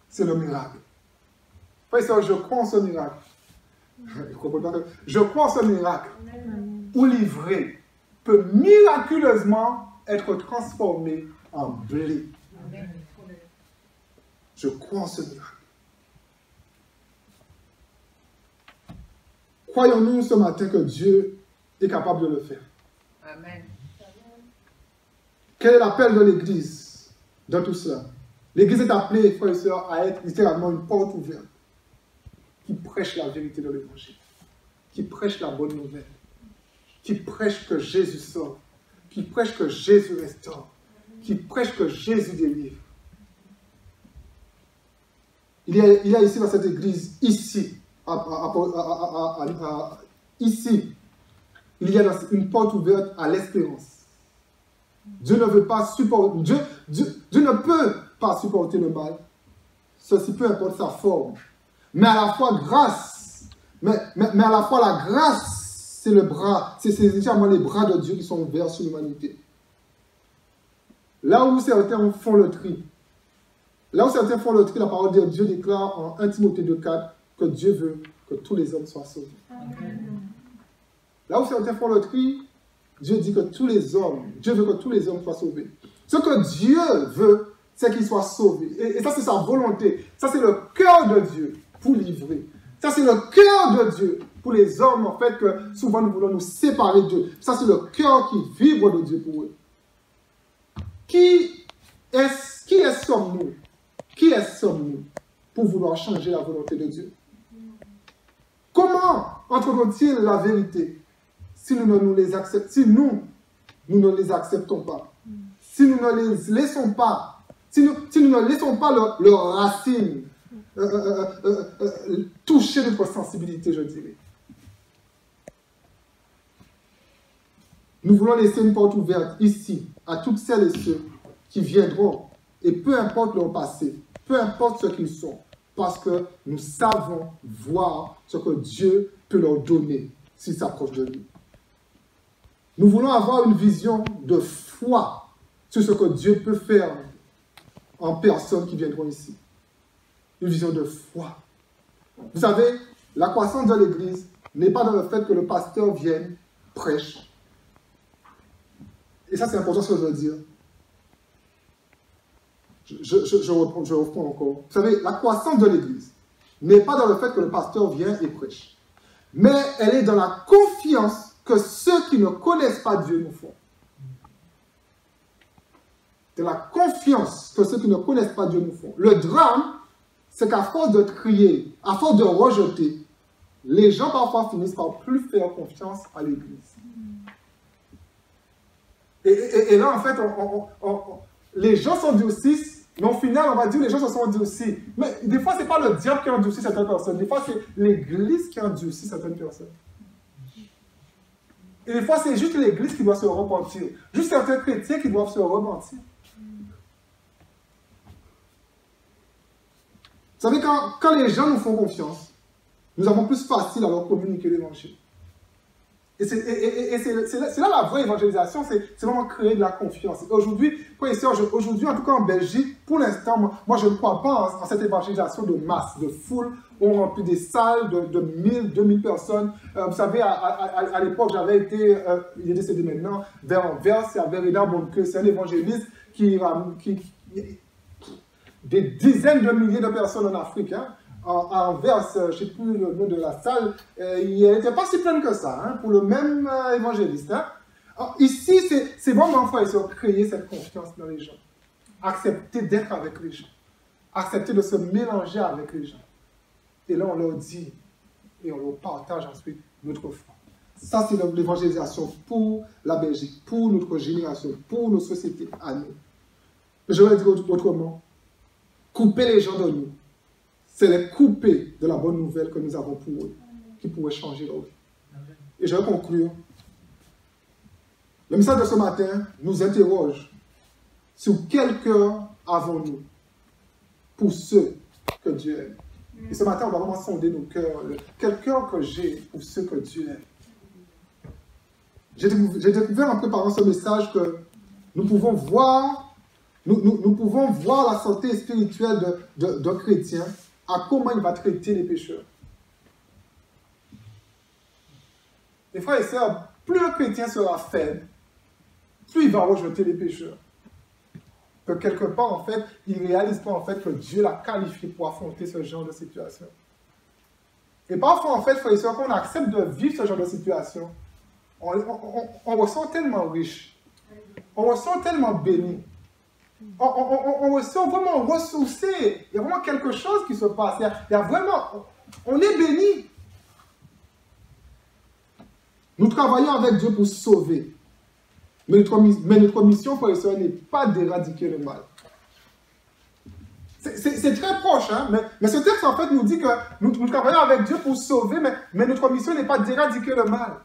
C'est le miracle. Frères et sœurs, je crois en ce miracle. Je crois en ce miracle où l'ivrée peut miraculeusement être transformé en blé. Je crois en ce miracle. Croyons-nous ce matin que Dieu est capable de le faire? Amen. Quel est l'appel de l'Église dans tout cela? L'Église est appelée, frères et sœurs, à être littéralement une porte ouverte qui prêche la vérité de l'Évangile, qui prêche la bonne nouvelle, qui prêche que Jésus sauve, qui prêche que Jésus restaure, qui prêche que Jésus délivre. Il y a ici dans cette Église, ici, ici, il y a une porte ouverte à l'espérance. Dieu ne veut pas supporter, Dieu ne peut pas supporter le mal, ceci peu importe sa forme. Mais à la fois grâce, mais à la fois la grâce, c'est le bras, c'est littéralement les bras de Dieu qui sont ouverts sur l'humanité. Là où certains font le tri, la parole de Dieu déclare en 1 Timothée 2,4 que Dieu veut que tous les hommes soient sauvés. Là où certains font le tri, Dieu dit que tous les hommes, Dieu veut que tous les hommes soient sauvés. Ce que Dieu veut, c'est qu'ils soient sauvés. Et ça, c'est sa volonté. Ça, c'est le cœur de Dieu pour livrer. Ça, c'est le cœur de Dieu pour les hommes, en fait, que souvent nous voulons nous séparer d'eux. Ça, c'est le cœur qui vibre de Dieu pour eux. Qui sommes-nous? Qui sommes-nous pour vouloir changer la volonté de Dieu? Comment entreront-ils la vérité si nous ne les acceptons pas? Si nous ne les laissons pas, si nous ne laissons pas leurs racines toucher notre sensibilité, je dirais. Nous voulons laisser une porte ouverte ici à toutes celles et ceux qui viendront, et peu importe leur passé, peu importe ce qu'ils sont, parce que nous savons voir ce que Dieu peut leur donner s'ils s'approchent de lui. Nous voulons avoir une vision de foi sur ce que Dieu peut faire en personnes qui viendront ici. Une vision de foi. Vous savez, la croissance de l'Église n'est pas dans le fait que le pasteur vienne, prêche. Et ça, c'est important ce que je veux dire. Je reprends encore. Vous savez, la croissance de l'Église n'est pas dans le fait que le pasteur vient et prêche. Mais elle est dans la confiance que ceux qui ne connaissent pas Dieu nous font. De la confiance que ceux qui ne connaissent pas Dieu nous font. Le drame, c'est qu'à force de crier, à force de rejeter, les gens parfois finissent par plus faire confiance à l'Église. Et là, en fait, les gens s'endurcissent, mais au final, on va dire les gens se sont endurcis. Mais des fois, ce n'est pas le diable qui endurcit certaines personnes. Des fois, c'est l'Église qui endurcit certaines personnes. Et des fois, c'est juste l'Église qui doit se repentir. Juste certains chrétiens qui doivent se repentir. Vous savez, quand les gens nous font confiance, nous avons plus facile à leur communiquer l'Évangile. Et c'est là la vraie évangélisation, c'est vraiment créer de la confiance. Aujourd'hui, aujourd'hui, en tout cas en Belgique, pour l'instant, moi je ne crois pas en cette évangélisation de masse, de foule. On remplit des salles de 1000, 2000 personnes. Vous savez, à l'époque, j'avais été, il est décédé maintenant, vers Anvers, il y avait Reinhard Bonnke, c'est un évangéliste qui des dizaines de milliers de personnes en Afrique, hein. À Anvers, je ne sais plus le nom de la salle, il n'était pas si plein que ça, hein, pour le même évangéliste. Hein. Alors, ici, c'est vraiment frère et sœur, créer cette confiance dans les gens. Accepter d'être avec les gens. Accepter de se mélanger avec les gens. Et là, on leur dit, et on leur partage ensuite notre foi. Ça, c'est l'évangélisation pour la Belgique, pour notre génération, pour nos sociétés à nous. Je vais dire autrement, couper les gens de nous, c'est les couper de la bonne nouvelle que nous avons pour eux, qui pourrait changer leur vie. Et je vais conclure. Le message de ce matin nous interroge sur quel cœur avons-nous pour ceux que Dieu aime. Et ce matin, on va vraiment sonder nos cœurs. Quel cœur que j'ai pour ceux que Dieu aime. J'ai découvert en préparant ce message que nous pouvons voir, nous pouvons voir la santé spirituelle d'un chrétien à comment il va traiter les pécheurs. Les frères et sœurs, plus le chrétien sera faible, plus il va rejeter les pécheurs. Que quelque part, en fait, il ne réalise pas en fait que Dieu l'a qualifié pour affronter ce genre de situation. Et parfois, en fait, frères et sœurs, quand on accepte de vivre ce genre de situation, on ressent tellement riche. On ressent tellement béni. On ressent vraiment ressourcé. Il y a vraiment quelque chose qui se passe. Il y a vraiment... On est béni. Nous travaillons avec Dieu pour sauver. Mais notre mission, frères et sœurs, n'est pas d'éradiquer le mal. C'est très proche, hein? Mais ce texte, en fait, nous dit que nous travaillons avec Dieu pour sauver, mais notre mission n'est pas d'éradiquer le mal.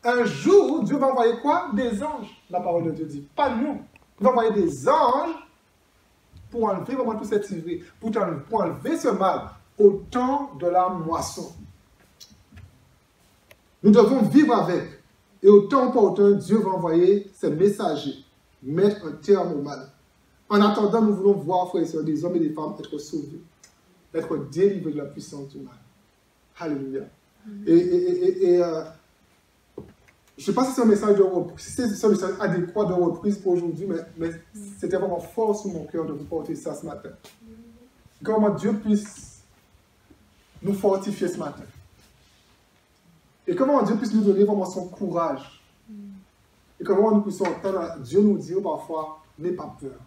Un jour, Dieu va envoyer quoi? Des anges, la parole de Dieu dit. Pas nous. Il va envoyer des anges pour enlever vraiment tout cet ivraie, pour enlever ce mal au temps de la moisson. Nous devons vivre avec. Et au temps opportun, Dieu va envoyer ses messagers, mettre un terme au mal. En attendant, nous voulons voir, frères et sœurs, des hommes et des femmes être sauvés, être délivrés de la puissance du mal. Alléluia. Je ne sais pas si c'est un message de reprise, si c'est un message adéquat de reprise pour aujourd'hui, mais c'était vraiment fort sur mon cœur de vous porter ça ce matin. Comment Dieu puisse nous fortifier ce matin. Et comment Dieu puisse nous donner vraiment son courage. Et comment nous puissions entendre Dieu nous dire parfois, n'aie pas peur.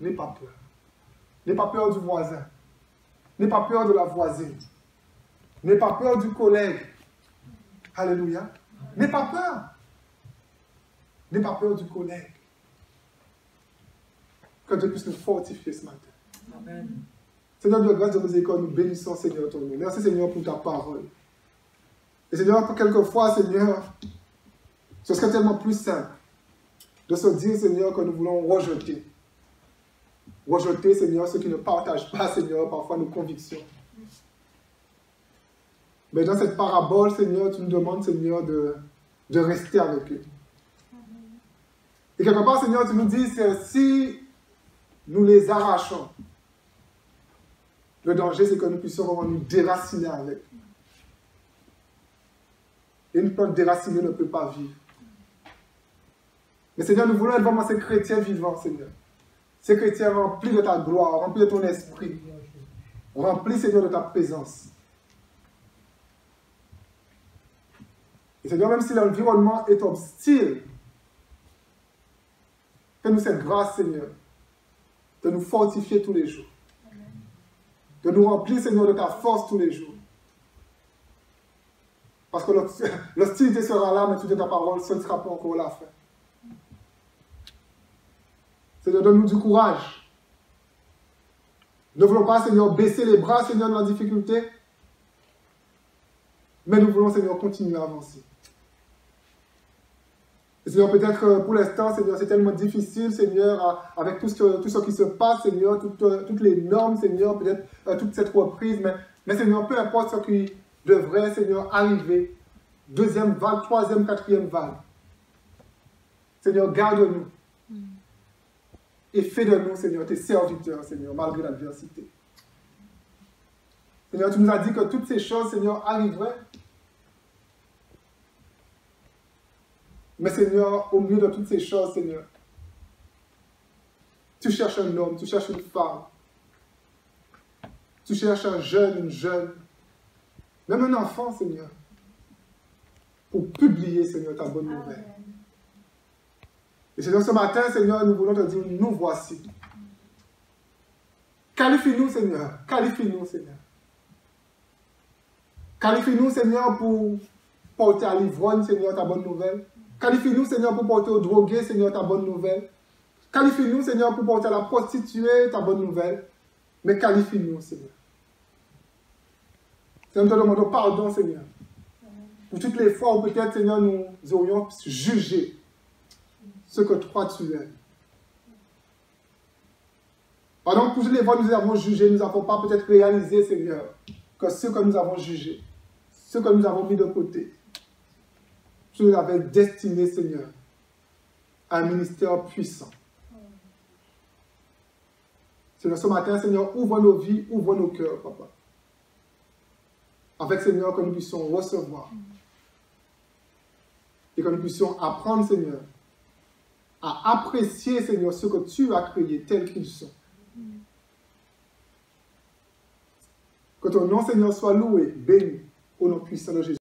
N'aie pas peur. N'aie pas peur du voisin. N'aie pas peur de la voisine. N'aie pas peur du collègue. Alléluia. N'aie pas peur. N'aie pas peur du collègue. Que Dieu puisse nous fortifier ce matin. Amen. Seigneur de grâce, de miséricorde, nous bénissons, Seigneur, ton nom. Merci, Seigneur, pour ta parole. Et Seigneur, quelquefois, Seigneur, ce serait tellement plus simple de se dire, Seigneur, que nous voulons rejeter. Rejeter, Seigneur, ceux qui ne partagent pas, Seigneur, parfois nos convictions. Mais dans cette parabole, Seigneur, tu nous demandes, Seigneur, de rester avec eux. Et quelque part, Seigneur, tu nous dis, si nous les arrachons, le danger, c'est que nous puissions vraiment nous déraciner avec. Et une plante déracinée ne peut pas vivre. Mais Seigneur, nous voulons être vraiment ces chrétiens vivants, Seigneur. Ces chrétiens remplis de ta gloire, remplis de ton esprit. Remplis, Seigneur, de ta présence. Et Seigneur, même si l'environnement est hostile, fais-nous cette grâce, Seigneur, de nous fortifier tous les jours. De nous remplir, Seigneur, de ta force tous les jours. Parce que l'hostilité sera là, mais toute ta parole, ce ne sera pas encore la fin. Seigneur, donne-nous du courage. Ne voulons pas, Seigneur, baisser les bras, Seigneur, dans la difficulté. Mais nous voulons, Seigneur, continuer à avancer. Et Seigneur, peut-être que pour l'instant, Seigneur, c'est tellement difficile, Seigneur, avec tout ce qui se passe, Seigneur, toutes les normes, Seigneur, peut-être toute cette reprise. Mais Seigneur, peu importe ce qui devrait, Seigneur, arriver. Deuxième vague, troisième, quatrième vague. Seigneur, garde-nous. Et fais de nous, Seigneur, tes serviteurs, Seigneur, malgré l'adversité. Seigneur, tu nous as dit que toutes ces choses, Seigneur, arriveraient. Mais Seigneur, au milieu de toutes ces choses, Seigneur, tu cherches un homme, tu cherches une femme. Tu cherches un jeune, une jeune, même un enfant, Seigneur, pour publier, Seigneur, ta bonne nouvelle. Et Seigneur, ce matin, Seigneur, nous voulons te dire, nous voici. Qualifie-nous, Seigneur. Qualifie-nous, Seigneur. Qualifie-nous, Seigneur, pour porter à l'ivrogne, Seigneur, ta bonne nouvelle. Qualifie-nous, Seigneur, pour porter au drogué, Seigneur, ta bonne nouvelle. Qualifie-nous, Seigneur, pour porter à la prostituée, ta bonne nouvelle. Mais qualifie-nous, Seigneur. Seigneur, nous te demandons pardon, Seigneur. Pour toutes les fois où peut-être, Seigneur, nous aurions jugé ce que toi tu es. Pardon, pour toutes les fois où nous avons jugé, nous n'avons pas peut-être réalisé, Seigneur, que ce que nous avons jugé, ce que nous avons mis de côté, tu nous avais destiné, Seigneur, à un ministère puissant. Seigneur, ce matin, Seigneur, ouvre nos vies, ouvre nos cœurs, Papa. Avec, Seigneur, que nous puissions recevoir. Et que nous puissions apprendre, Seigneur, à apprécier, Seigneur, ce que tu as créé tel qu'ils sont. Que Que ton nom, Seigneur, soit loué, béni, au nom puissant de Jésus.